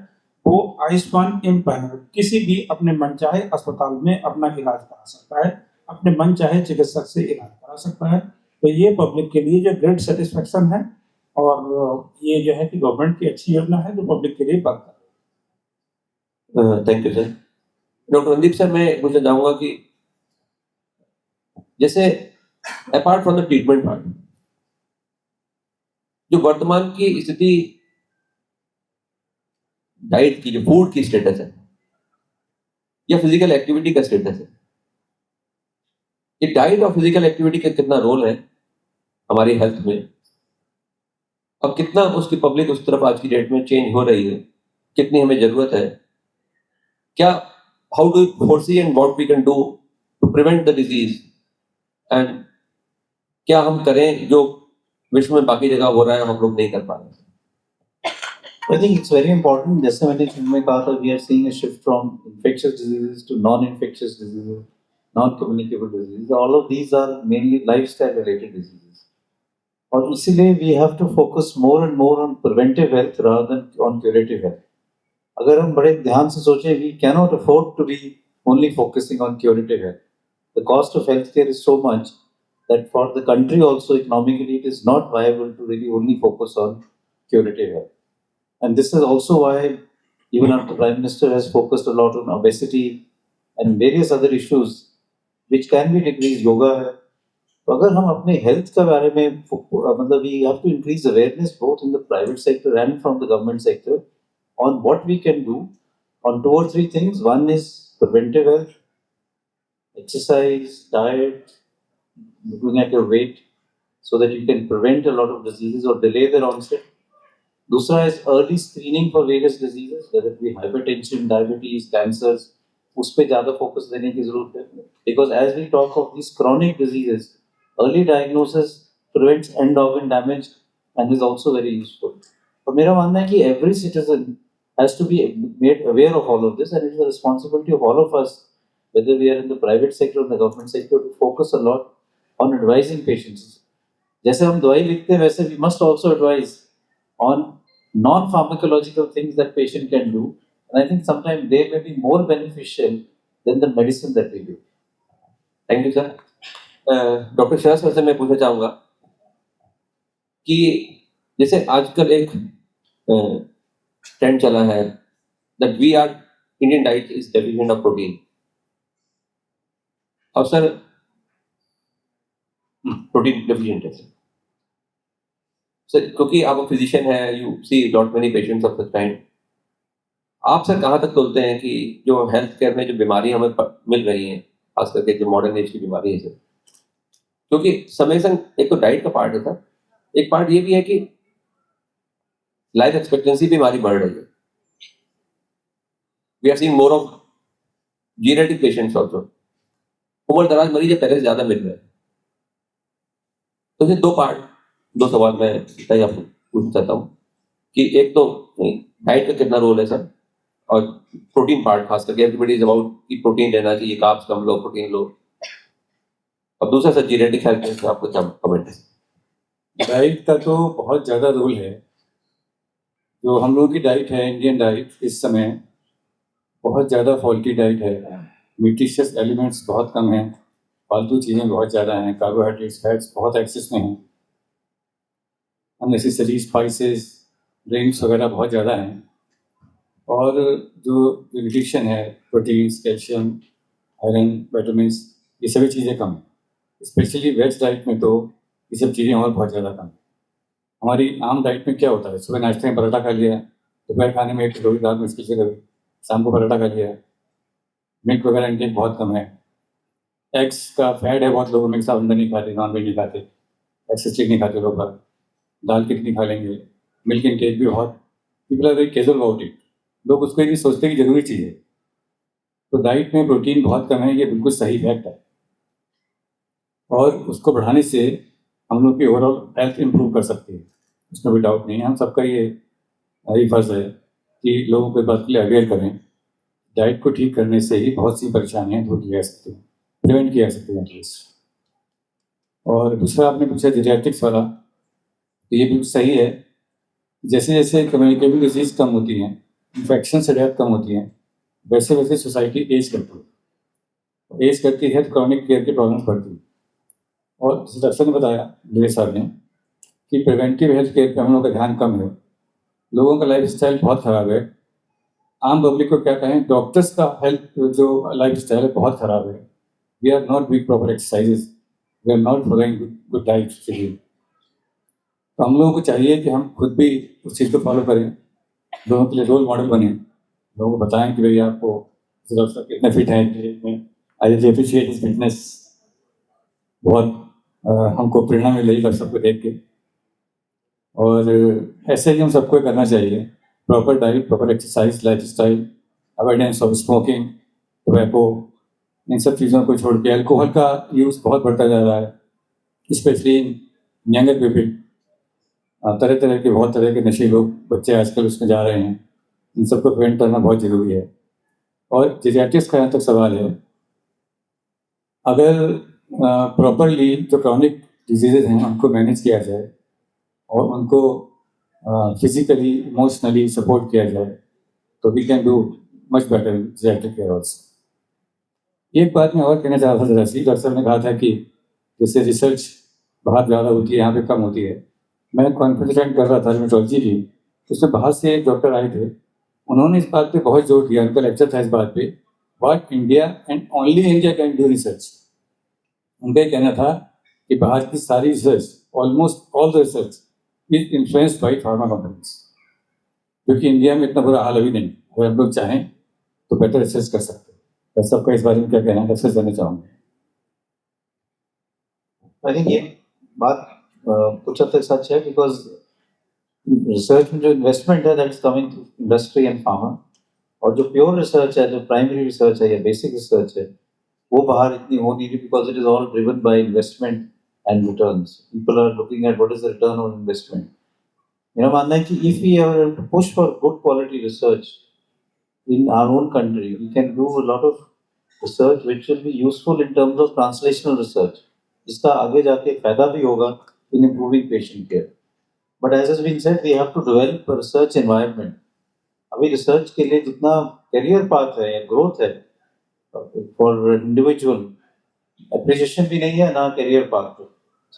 वो आयुष्मान पैनल किसी भी अपने मनचाहे अस्पताल में अपना इलाज करा सकता है, अपने मन चाहे चिकित्सक से इलाज करा सकता है। तो ये पब्लिक के लिए जो ग्रेट सेटिस्फेक्शन है, और ये जो है कि गवर्नमेंट की अच्छी योजना है जो पब्लिक के लिए बनता है। Thank you sir. Doctor Randeep sir, मैं पूछना चाहूंगा कि जैसे apart from the treatment part, जो वर्तमान की स्थिति डाइट की, जो फूड की स्टेटस है या फिजिकल एक्टिविटी का स्टेटस है, ये डाइट और फिजिकल एक्टिविटी का कितना रोल है हमारी हेल्थ में, और कितना उसकी पब्लिक उस तरफ आज की डेट में चेंज हो रही है, कितनी हमें जरूरत है, क्या how do foresee and what we can do to prevent the disease, and क्या हम करें जो विश्व में बाकी जगह हो रहा है हम लोग नहीं कर पा रहे। I think it's very important. जैसे मैंने शुरू में कहा था, we are seeing a shift from infectious diseases to non-infectious diseases, non-communicable diseases. All of these are mainly lifestyle-related diseases. और इसीलिए we have to focus more and more on preventive health rather than on curative health. अगर हम बड़े ध्यान से सोचें, we cannot afford to be only focusing on curative health. The cost of healthcare is so much that for the country also economically it is not viable to really only focus on curative health. And this is also why even our Prime Minister has focused a lot on obesity and various other issues which can be decreased. Yoga है, तो अगर हम अपने health के बारे में मतलब we have to increase awareness both in the private sector and from the government sector on what we can do on 2 or 3 things. One is preventive health, exercise, diet, looking at your weight so that you can prevent a lot of diseases or delay their onset. दूसरा is early screening for various diseases, whether it be hypertension, diabetes, cancers. उस पे ज़्यादा focus देने की ज़रूरत है, because as we talk of these chronic diseases, early diagnosis prevents end organ damage and is also very useful. और मेरा मानना है कि every citizen has to be made aware of all of this, and it is the responsibility of all of us, whether we are in the private sector or the government sector, to focus a lot on advising patients. जैसे हम दवाई लिखते हैं वैसे we must also advise on non-pharmacological things that patient can do, and I think sometimes they may be more beneficial than the medicine that we do. Thank you sir. Doctor Sharad sir से मैं पूछना चाहूँगा कि जैसे आजकल एक trend चला है that we are Indian diet is deficient of protein, और सर प्रोटीन डेफिशिएंट है सर, क्योंकि आप फिजिशियन है, you see lot many patients of such kind, आप सर कहाँ तक बोलते हैं कि जो हेल्थ केयर में जो बीमारियां हमें मिल रही हैं, खास करके जो मॉडर्न एज की बीमारी है सर, क्योंकि समय संग एक तो डाइट का पार्ट है सर, एक पार्ट ये भी है कि लाइफ एक्सपेक्टेंसी भी हमारी बढ़ रही है, we are seeing more of genetic patients also, उम्र दराज मरीज पहले से ज्यादा मिल रहे हैं। तो ये दो सवाल मैं आपको पूछना चाहता हूँ कि एक तो डाइट का कितना रोल है सर, और प्रोटीन पार्ट खास करके एवरीबॉडी इज अबाउट कि प्रोटीन लेना चाहिए, कार्ब्स कम लो, प्रोटीन लो, और दूसरा सर जीनेटिक हेल्थ में आपको क्या कमेंट है? डाइट का तो बहुत ज़्यादा रोल है। जो हम लोगों की डाइट है, इंडियन डाइट, इस समय बहुत ज़्यादा फॉल्टी डाइट है, न्यूट्रिशियस एलिमेंट्स बहुत कम हैं, फालतू चीज़ें बहुत ज़्यादा हैं, कार्बोहाइड्रेट्स, फैट्स बहुत एक्सेस में हैं, अननेसेसरी स्पाइसेस, ड्रिंक्स वगैरह बहुत ज़्यादा हैं, और जो न्यूट्रिशन है, प्रोटीन्स, कैल्शियम, आयरन, विटामिन्स, ये सभी चीज़ें कम हैं। स्पेशली वेज डाइट में तो ये सब चीज़ें और बहुत ज़्यादा कम हैं। हमारी आम डाइट में क्या होता है, सुबह नाश्ते में पराठा खा लिया, दोपहर खाने में एक कटोरी दाल मुश्किल से कभी, शाम को पराठा खा लिया, मिल्क वगैरह इनटेक बहुत कम है, एग्स का फैट है बहुत लोगों में, सब अंडा नहीं खाते, नॉन वेज नहीं खाते, एग्स स्टिक नहीं खाते लोग, दाल कितनी खा लेंगे, मिल्क इनटेक भी बहुत, people are very casual about it, लोग उसको ये सोचते हैं कि जरूरी चीज़ है। तो डाइट में प्रोटीन बहुत कम है, ये बिल्कुल सही फैक्ट है, और उसको बढ़ाने से हम लोग की ओवरऑल हेल्थ इंप्रूव कर सकती है, उसमें कोई डाउट नहीं है। हम सबका ये फर्ज है कि लोगों को इस बात के लिए अवेयर करें, डाइट को ठीक करने से ही बहुत सी परेशानियाँ दूर की जा सकती हैं, प्रिवेंट किया जा सकती है एटलीस्ट। और दूसरा आपने पूछा जीरियाट्रिक्स वाला, तो ये बिल्कुल सही है, जैसे जैसे कम्युनिकेबल डिजीज़ कम होती हैं, इन्फेक्शन से डेथ कम होती हैं, वैसे वैसे सोसाइटी एज करती है, एज करती है तो क्रॉनिक केयर की प्रॉब्लम्स बढ़ती है। और जैसे डॉक्टर ने बताया, मेरे साहब ने, कि प्रिवेंटिव हेल्थ केयर पर हम लोगों का ध्यान कम है, लोगों का लाइफ स्टाइल बहुत ख़राब है, आम पब्लिक को क्या कहें, डॉक्टर्स का हेल्थ जो लाइफ स्टाइल है बहुत ख़राब है, we are not doing proper exercises, we are not following good diet schedule. तो हम लोगों को चाहिए कि हम खुद भी उस चीज़ को फॉलो करें, लोगों के लिए रोल मॉडल बने, लोगों को बताएं कि भाई आपको कितने फिट हैं, आई अप्रिशिएट हिज फिटनेस, बहुत हमको प्रेरणा मिलेगी कर सबको देख के। और ऐसे ही हम सबको करना चाहिए, proper diet, proper exercise, life style, avoidance of smoking, tobacco, इन सब चीज़ों को छोड़ के अल्कोहल का यूज़ बहुत बढ़ता जा रहा है, स्पेशली यंगर पीपल, तरह तरह के बहुत तरह के नशे लोग बच्चे आजकल उसमें जा रहे हैं, इन सबको प्रिवेंट करना बहुत ज़रूरी है। और जीरियाट्रिक्स का यहाँ तक सवाल है, अगर प्रॉपरली जो क्रॉनिक डिजीज़ हैं उनको मैनेज किया जाए और उनको फिजिकली, इमोशनली सपोर्ट किया जाए, तो we can do much better in geriatric care also. एक बात मैं और कहना चाह रहा था, जरा सी, डॉक्टर साहब ने कहा था कि जैसे रिसर्च बाहर ज़्यादा होती है, यहाँ पे कम होती है। मैं कॉन्फ्रेंस अटेंड कर रहा था न्यूरोलॉजी की, उसमें बाहर से एक डॉक्टर आए थे, उन्होंने इस बात पे बहुत जोर दिया, उनका लेक्चर था इस बात पे, what India and only India can do research. उनका ये कहना था कि बाहर की सारी research, almost all the research is influenced by pharma companies, क्योंकि इंडिया में इतना बुरा हाल अभी नहीं। अगर हम लोग चाहें तो बेटर रिसर्च कर सकते हैं। तो सबका इस बारे में क्या कहना है, रिसर्च करना चाहूँगा। आई थिंक ये बात कुछ हद तक सच है, बिकॉज रिसर्च में जो इन्वेस्टमेंट है that is coming through industry and pharma, और जो प्योर रिसर्च है, जो प्राइमरी रिसर्च है या बेसिक रिसर्च है, वो बाहर इतनी हो नहीं रही, because it is all driven by investment and returns. People are looking at what is the return on investment. मेरा मानना है कि if we are to push for good quality research in our own country, we can do a lot of research which will be useful in terms of translational research, जिसका आगे जाके फायदा भी होगा in improving patient care. But as has been said, we have to develop a research environment. अभी research के लिए जितना करियर पाथ है या ग्रोथ है फॉर इंडिविजुअल, एप्रिसिएशन भी नहीं है ना करियर पाथ पे।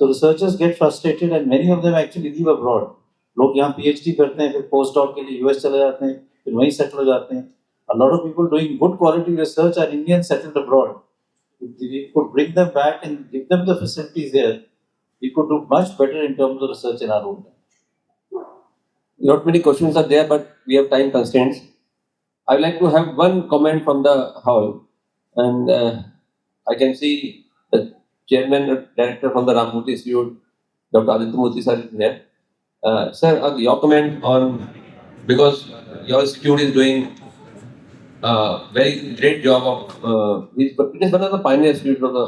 So researchers get frustrated and many of them actually leave abroad. लोग यहाँ पीएचडी करते हैं, फिर पोस्ट डॉक के लिए यूएस चले जाते हैं, फिर वहीं सेटल हो जाते हैं। A lot of people doing good quality research are Indians settled abroad. If we could bring them back and give them the facilities there, we could do much better in terms of research in our own country. Not many questions are there, but we have time constraints. I would like to have one comment from the hall, and I can see the chairman or director from the Ramamurthy Institute, Dr. Aditya Murthy sir is there. Sir, your comment on, because your institute is doing very great job of, it is one of the pioneer institutes of the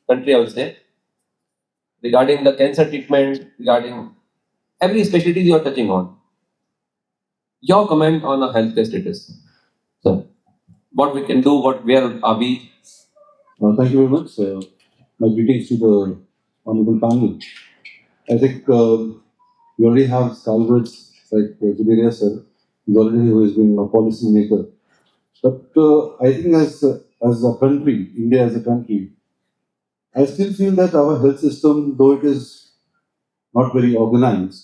country, I would say, regarding the cancer treatment, regarding every specialty you are touching on. Your comment on the healthcare status, sir. What we can do, where are we? Thank you very much. My greetings to the honorable panel. I think we already have stalwarts like Guleria sir, who has been a policy maker. But I think as a country, India as a country, I still feel that our health system, though it is not very organized,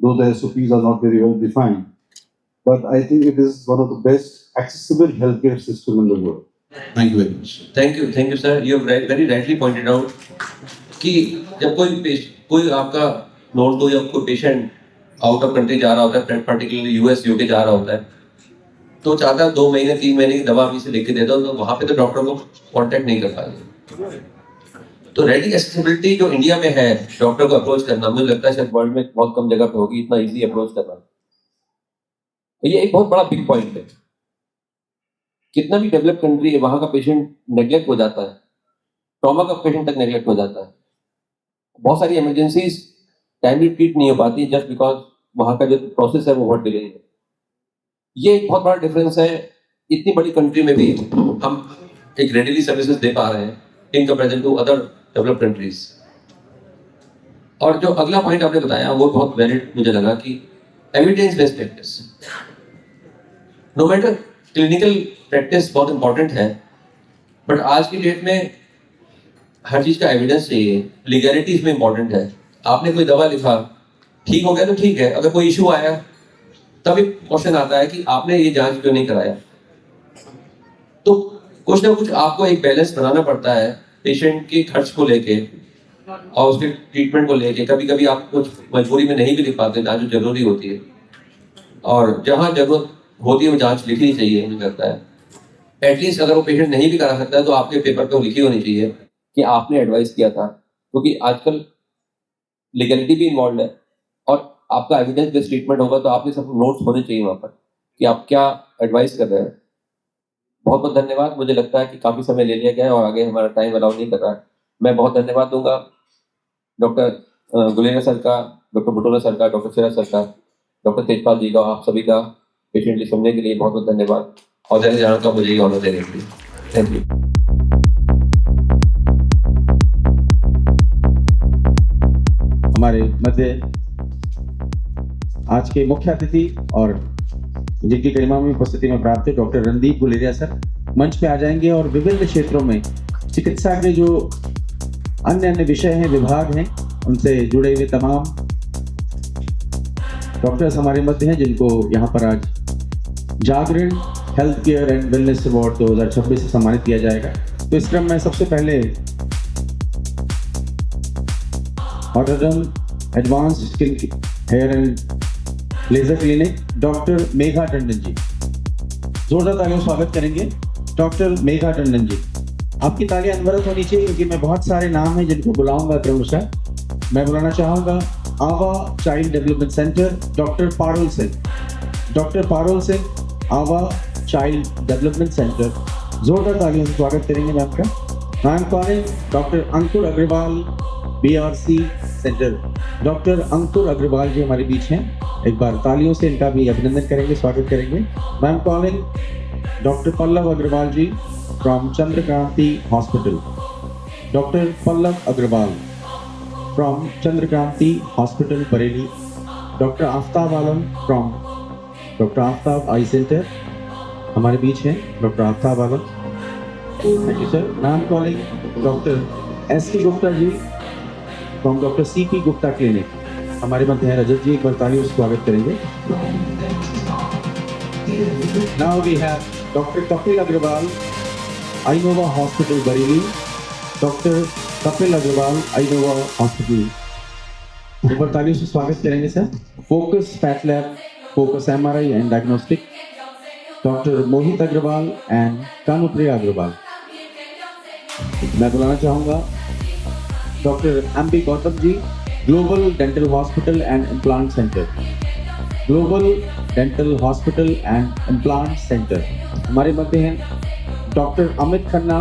though the SOPs are not very well defined, but I think it is one of the best accessible healthcare system in the world. Thank you very much. Thank you, sir. You have very rightly pointed out कि जब कोई आपका note दो या कोई patient out of country जा रहा होता है, पर्टिकुलरली यूएस यूके जा रहा होता है, तो चाहता है 2 महीने 3 महीने की दवा अभी से लिख के दे दो, तो वहाँ पे तो डॉक्टर को कांटेक्ट नहीं कर पाएंगे। तो रेडी एक्सेसिबिलिटी जो इंडिया में है, डॉक्टर को अप्रोच करना, मुझे लगता है शायद वर्ल्ड में बहुत कम जगह पे होगी इतना इजी अप्रोच करना। तो ये एक बहुत बड़ा बिग पॉइंट है। कितना भी डेवलप कंट्री है, वहाँ का पेशेंट नेग्लेक्ट हो जाता है, ट्रॉमा का पेशेंट तक नेग्लेक्ट हो जाता है। बहुत सारी इमरजेंसीज टाइमली ट्रीट नहीं हो पाती जस्ट बिकॉज वहाँ का जो प्रोसेस है वो बहुत डिले है। ये एक बहुत बड़ा डिफरेंस है। इतनी बड़ी कंट्री में भी हम एक रेडीली सर्विसेज दे पा रहे हैं in comparison to other developed countries. और जो अगला पॉइंट आपने बताया वो बहुत वैलिड मुझे लगा कि evidence based practice, no matter clinical practice बहुत इंपॉर्टेंट है, बट आज की डेट में हर चीज का एविडेंस चाहिए, लीगैलिटी इसमें इंपॉर्टेंट है। आपने कोई दवा लिखा, ठीक हो गया तो ठीक है, अगर कोई इशू आया तब एक क्वेश्चन आता है कि आपने ये जांच क्यों नहीं कराया। तो कुछ ना कुछ आपको एक बैलेंस बनाना पड़ता है पेशेंट के खर्च को लेके और उसके ट्रीटमेंट को लेके। कभी कभी आप कुछ मजबूरी में नहीं भी लिख पाते जांच जो जरूरी होती है, और जहाँ जरूरत होती है वो जांच लिखनी चाहिए। मुझे लगता है एटलीस्ट अगर वो पेशेंट नहीं भी करा सकता है तो आपके पेपर पे वो लिखी होनी चाहिए कि आपने एडवाइस किया था, क्योंकि आजकल लीगलिटी भी इन्वॉल्व है और आपका एविडेंस बेस्ड ट्रीटमेंट होगा तो आपके सब नोट्स होने चाहिए वहाँ पर कि आप क्या एडवाइस कर रहे हैं। बहुत बहुत धन्यवाद। मुझे लगता है कि काफ़ी समय ले लिया गया है और आगे हमारा टाइम अलाउ नहीं कर रहा है। मैं बहुत धन्यवाद दूंगा डॉक्टर गुलेरिया सर का, डॉक्टर बुटोला सर का, डॉक्टर सिरा सर का, डॉक्टर तेजपाल जी का, आप सभी का पेशेंटली सुनने के लिए बहुत बहुत धन्यवाद और जैसे जाना का मुझे ये ऑनर देने के लिए थैंक यू। हमारे मध्य आज के मुख्य अतिथि और जिनकी गरिमा में उपस्थिति में प्राप्त है डॉक्टर रणदीप गुलेरिया सर मंच पे आ जाएंगे और विभिन्न क्षेत्रों में चिकित्सा के जो अन्य विषय हैं, विभाग हैं, उनसे जुड़े हुए तमाम डॉक्टर्स हमारे मध्य हैं जिनको यहाँ पर आज Jagran health care and wellness award 2026 से सम्मानित किया जाएगा। तो इस क्रम में सबसे पहले Autoderm advanced skin hair and laser clinic doctor Megha Tandon ji, जोरदार तालियों से स्वागत करेंगे डॉक्टर मेघा टंडन जी। आपकी तालियां अनवरत होनी चाहिए क्योंकि मैं बहुत सारे नाम हैं जिनको बुलाऊंगा क्रमशः। मैं बुलाना चाहूंगा आवा child development centre doctor Parul Singh, doctor Parul Singh आवा चाइल्ड डेवलपमेंट सेंटर, जोरदार तालियों से स्वागत करेंगे मैम का। मैम कॉलिंग डॉक्टर अंकुर अग्रवाल BRC सेंटर, डॉक्टर अंकुर अग्रवाल जी हमारे बीच हैं, एक बार तालियों से इनका भी अभिनंदन करेंगे, स्वागत करेंगे। Ma'am calling doctor Pallav Agarwal ji from Chandrakranti hospital, doctor Pallav Agarwal from Chandrakranti hospital Bareilly, doctor Aftab Alam from doctor Aftab eye centre हमारे बीच हैं, doctor Aftab Alam, thank you sir. Ma'am calling doctor ST Gupta ji from doctor CP Gupta clinic हमारे मध्य हैं, रजत जी, एक बार तालियों से स्वागत करेंगे। Now we have doctor Kapil Agarwal Inova hospital Bareilly, doctor Kapil Agarwal Inova hospital, एक बार तालियों से स्वागत करेंगे sir. Focus path lab, focus MRI and diagnostic, doctor Mohit Agarwal and Kanupriya Agarwal. मैं बुलाना चाहूँगा doctor MP Gautam ji, global dental hospital and implant centre, global dental hospital and implant centre हमारे मध्य हैं doctor Amit Khanna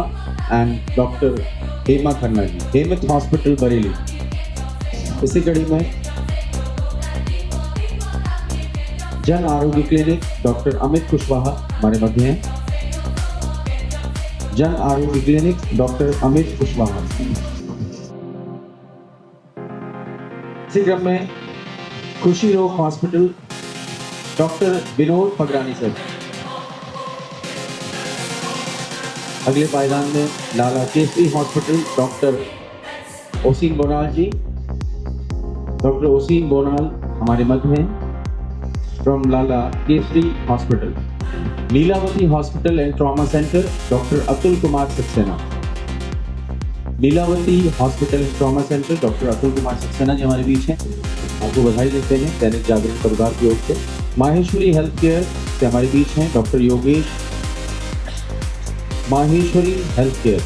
and doctor Hema Khanna ji, Hemat hospital Bareilly. इसी कड़ी में जन आरोग्य क्लिनिक डॉक्टर अमित कुशवाहा हमारे मध्य हैं, जन आरोग्य क्लिनिक डॉक्टर अमित कुशवाहा। इसी क्रम में खुशी रोग hospital doctor Vinod Pagrani sir. अगले पायदान में Lala Kesari hospital doctor Osin Bonal ji, doctor Osin Bonal हमारे मध्य हैं from Lala Kesari hospital. Lilavati hospital and trauma centre doctor Atul Kumar Saxena, Lilavati hospital and trauma centre doctor Atul Kumar Saxena ji हमारे बीच हैं, आपको बधाई देते हैं दैनिक जागरण परिवार की ओर से। माहेश्वरी हेल्थ केयर से हमारे बीच हैं doctor Yogesh, Maheshwari health care.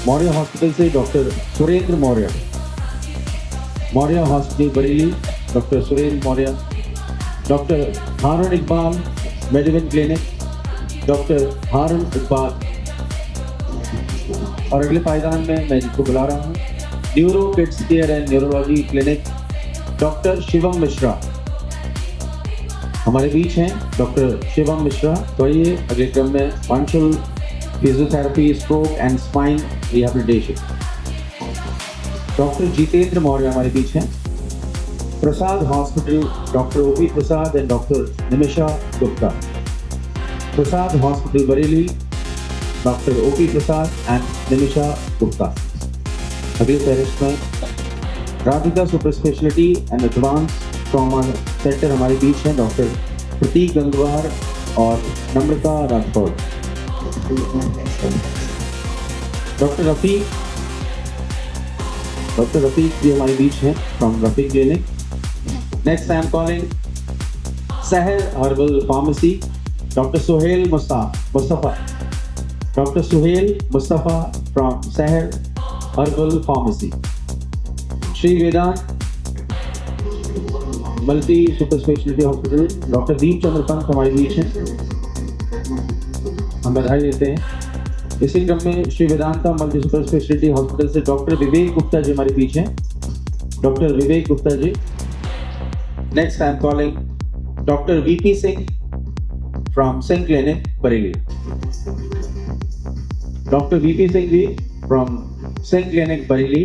Maurya hospital से doctor Surendra Maurya, Maurya hospital Bareilly doctor Surendra Maurya. Doctor Haroon Iqbal Medivin clinic, doctor Haroon Iqbal. और अगले पायदान में मैं जिसको बुला रहा हूँ neuro kids care and neurology clinic doctor Shivam Mishra हमारे बीच हैं, डॉक्टर शिवम मिश्रा। तो आइए अगले क्रम में Vanshul physiotherapy stroke and spine rehabilitation doctor Jitendra Maurya हमारे बीच हैं। Prasad hospital doctor OP Prasad and doctor Nimisha Gupta, Prasad hospital Bareilly doctor OP Prasad and Nimisha Gupta. अगले फहरिस्त में Radhika super speciality and advance trauma centre हमारे बीच हैं, डॉक्टर प्रतीक गंगवार और नम्रता राठौर। डॉक्टर रफीक भी हमारे बीच हैं from Rafiq clinic. Next I am calling Sahar herbal pharmacy doctor Suhail Mustafa, doctor Suhail Mustafa from Sahar herbal pharmacy. Shri Vedant multi super speciality hospital doctor Deep Chandra Pant हमारे बीच हैं, हम बधाई देते हैं। इसी क्रम में Shri Vedanta multi super speciality hospital से डॉक्टर विवेक गुप्ता जी हमारे बीच हैं, doctor Vivek Gupta ji. Next I am calling doctor VP Singh from Singh clinic Bareilly, doctor VP Singh ji from Singh clinic Bareilly.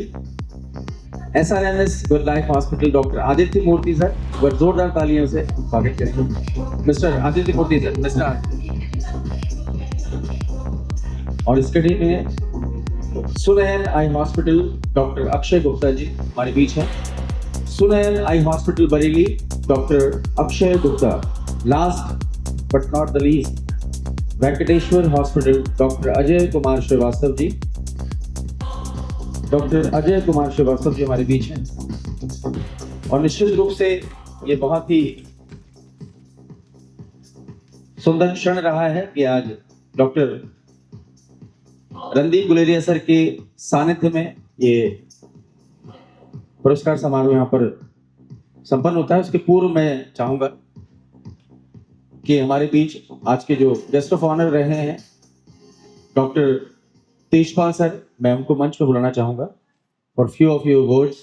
SRNS good life hospital doctor Aditya Murthy sir, एक जोरदार तालियों से स्वागत करेंगे mister Aditya Murthy sir, mister. और इस कड़ी में Sunain eye hospital doctor Akshay Gupta ji हमारे बीच हैं, Sunain eye hospital Bareilly Dr. Akshay Gupta. Last but not the least, Venkateshwar Hospital, Dr. Ajay Kumar Srivastav ji. Doctor Ajay Kumar Srivastava ji हमारे बीच हैं और निश्चित रूप से ये बहुत ही सुंदर क्षण रहा है कि आज डॉक्टर रणदीप गुलेरिया सर के सानिध्य में ये पुरस्कार समारोह यहाँ पर संपन्न होता है। उसके पूर्व मैं चाहूंगा कि हमारे बीच आज के जो गेस्ट ऑफ ऑनर रहे हैं डॉक्टर तेजपाल सर, मैं उनको मंच पर बुलाना चाहूंगा और फ्यू ऑफ योर वर्ड्स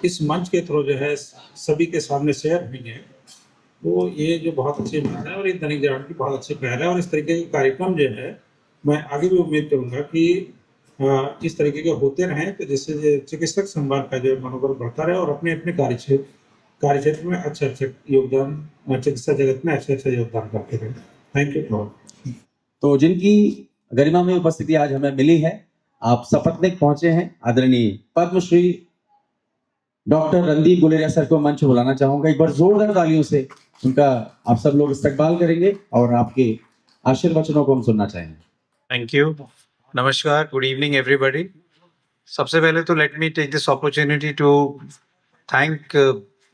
इस मंच के थ्रू जो है सभी के सामने शेयर हुई है, तो ये जो बहुत अच्छी बात है और ये दैनिक जागरण की बहुत अच्छी पहल है। और इस तरीके के कार्यक्रम जो है मैं आगे भी उम्मीद करूंगा कि इस तरीके के होते रहें, तो जिससे चिकित्सक संभाल का जो मनोबल बढ़ता रहे और अपने अपने कार्य क्षेत्र में अच्छे योगदान, चिकित्सा जगत में अच्छे योगदान करते रहे। Thank you. तो जिनकी गरिमा में उपस्थिति आज हमें मिली है, आप सपत्नीक पहुंचे हैं, आदरणीय पद्मश्री डॉक्टर रणदीप गुलेरिया सर को मंच बुलाना चाहूंगा। एक बार जोरदार तालियों से उनका आप सब लोग इस्तकबाल करेंगे और आपके आशीर्वचनों को हम सुनना चाहेंगे। Thank you. नमस्कार, गुड इवनिंग एवरीबॉडी। सबसे पहले तो let me take this opportunity to thank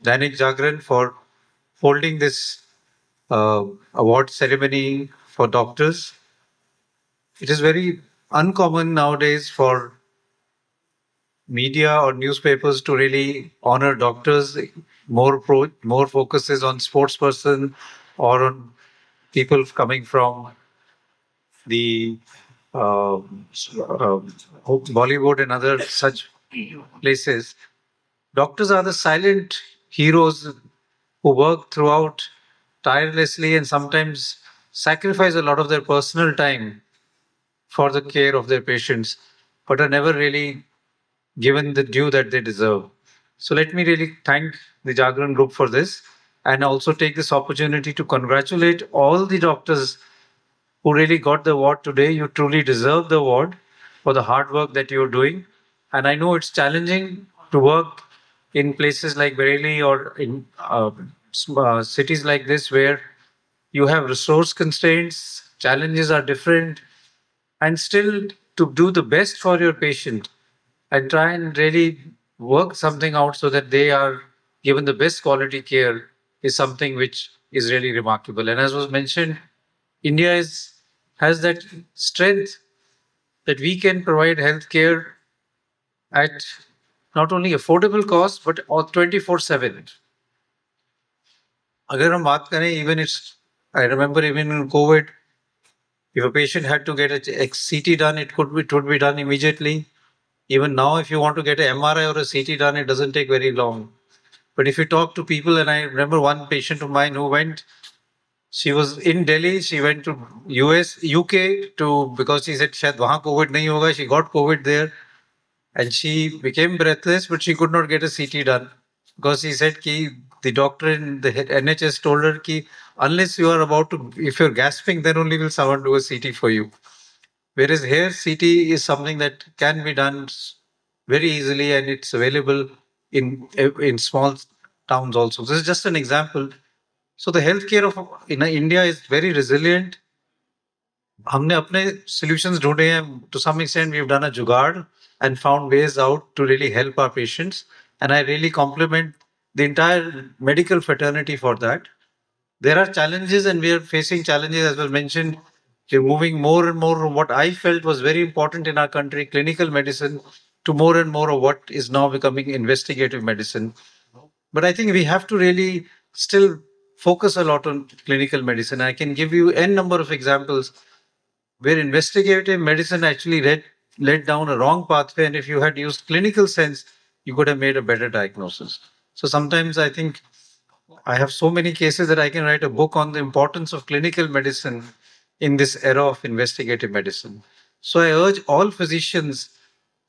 Dainik Jagran for holding this award ceremony for doctors. It is very uncommon nowadays for media or newspapers to really honor doctors. More focus is on sports person or on people coming from the Bollywood and other such places. Doctors are the silent heroes who work throughout tirelessly and sometimes sacrifice a lot of their personal time for the care of their patients, but are never really given the due that they deserve. So let me really thank the Jagran Group for this and also take this opportunity to congratulate all the doctors who really got the award today. You truly deserve the award for the hard work that you're doing. And I know it's challenging to work in places like Bareilly or in cities like this where you have resource constraints, challenges are different, and still to do the best for your patient and try and really work something out so that they are given the best quality care is something which is really remarkable. And as was mentioned, India has that strength that we can provide healthcare at not only affordable cost but 24/7. अगर हम बात करें, I remember even in COVID, if a patient had to get a CT done, it would be done immediately. Even now, if you want to get an MRI or a CT done, it doesn't take very long. But if you talk to people, and I remember one patient of mine who went, she was in Delhi, she went to UK because she said शायद वहाँ COVID नहीं होगा. She got COVID there and she became breathless, but she could not get a CT done because he said कि the doctor in the NHS told her कि unless you are if you're gasping, then only will someone do a CT for you. Whereas here, CT is something that can be done very easily and it's available in small towns also. This is just an example. So the healthcare in India is very resilient. हमने अपने solutions ढूंढे हैं. To some extent, we've done a jugaad and found ways out to really help our patients. And I really compliment the entire medical fraternity for that. There are challenges and we are facing challenges, as was mentioned. We're moving more and more from what I felt was very important in our country, clinical medicine, to more and more of what is now becoming investigative medicine. But I think we have to really still focus a lot on clinical medicine. I can give you n number of examples where investigative medicine actually led down a wrong pathway, and if you had used clinical sense, you could have made a better diagnosis. So sometimes I think I have so many cases that I can write a book on the importance of clinical medicine in this era of investigative medicine. So I urge all physicians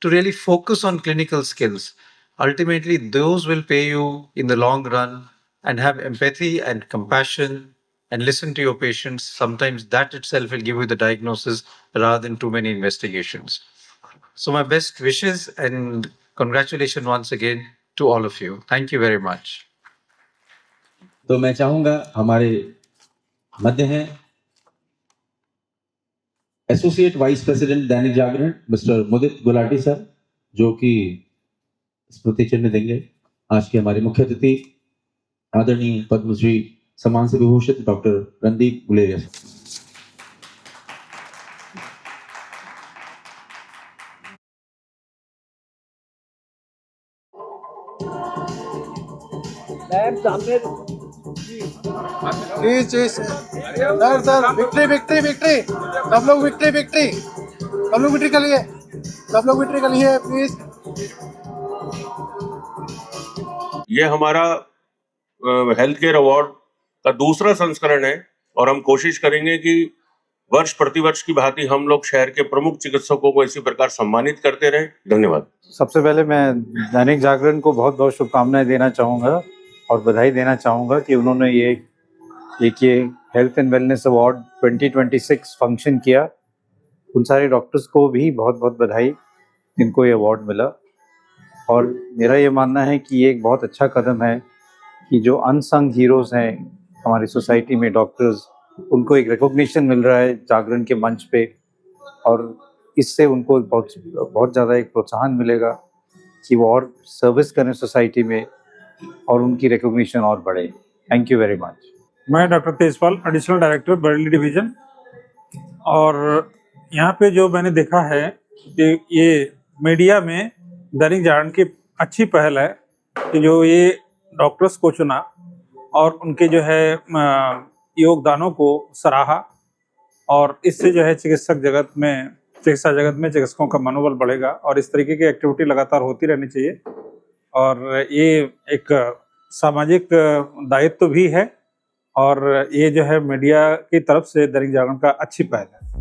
to really focus on clinical skills. Ultimately, those will pay you in the long run, and have empathy and compassion and listen to your patients. Sometimes that itself will give you the diagnosis rather than too many investigations. So my best wishes and congratulations once again to all of you. Thank you very much. तो मैं चाहूंगा हमारे मध्य हैं associate vice president Dainik Jagran mister मुदित Gulati sir, जो कि स्मृति चिन्ह देंगे। आज के हमारे मुख्य अतिथि आदरणीय पद्मश्री सम्मान से विभूषित डॉक्टर रणदीप गुलेरिया सर। जी सर विक्ट्री विक्ट्री विक्ट्री सब लोग विक्ट्री विक्ट्री सब लोग विक्ट्री कर लिए प्लीज। ये हमारा हेल्थ केयर अवार्ड का दूसरा संस्करण है और हम कोशिश करेंगे कि वर्ष प्रतिवर्ष की भांति हम लोग शहर के प्रमुख चिकित्सकों को इसी प्रकार सम्मानित करते रहें। धन्यवाद। सबसे पहले मैं दैनिक जागरण को बहुत बहुत शुभकामनाएं देना चाहूँगा और बधाई देना चाहूँगा कि उन्होंने ये health and wellness award 2026 function किया। उन सारे डॉक्टर्स को भी बहुत बहुत बधाई जिनको ये अवार्ड मिला। और मेरा ये मानना है कि ये एक बहुत अच्छा कदम है कि जो अनसंग हीरोज़ हैं हमारी सोसाइटी में डॉक्टर्स, उनको एक रिकॉग्निशन मिल रहा है जागरण के मंच पे, और इससे उनको बहुत ज़्यादा एक प्रोत्साहन मिलेगा कि वो और सर्विस करें सोसाइटी में और उनकी रिकॉग्निशन और बढ़े। Thank you very much. मैं doctor Tejpal, additional director Bareilly division. और यहाँ पे जो मैंने देखा है कि ये मीडिया में दैनिक जागरण की अच्छी पहल है कि जो ये डॉक्टर्स को चुना और उनके जो है योगदानों को सराहा, और इससे जो है चिकित्सा जगत में चिकित्सकों का मनोबल बढ़ेगा और इस तरीके की एक्टिविटी लगातार होती रहनी चाहिए। और ये एक सामाजिक दायित्व भी है और ये जो है मीडिया की तरफ से दैनिक जागरण का अच्छी पहल है।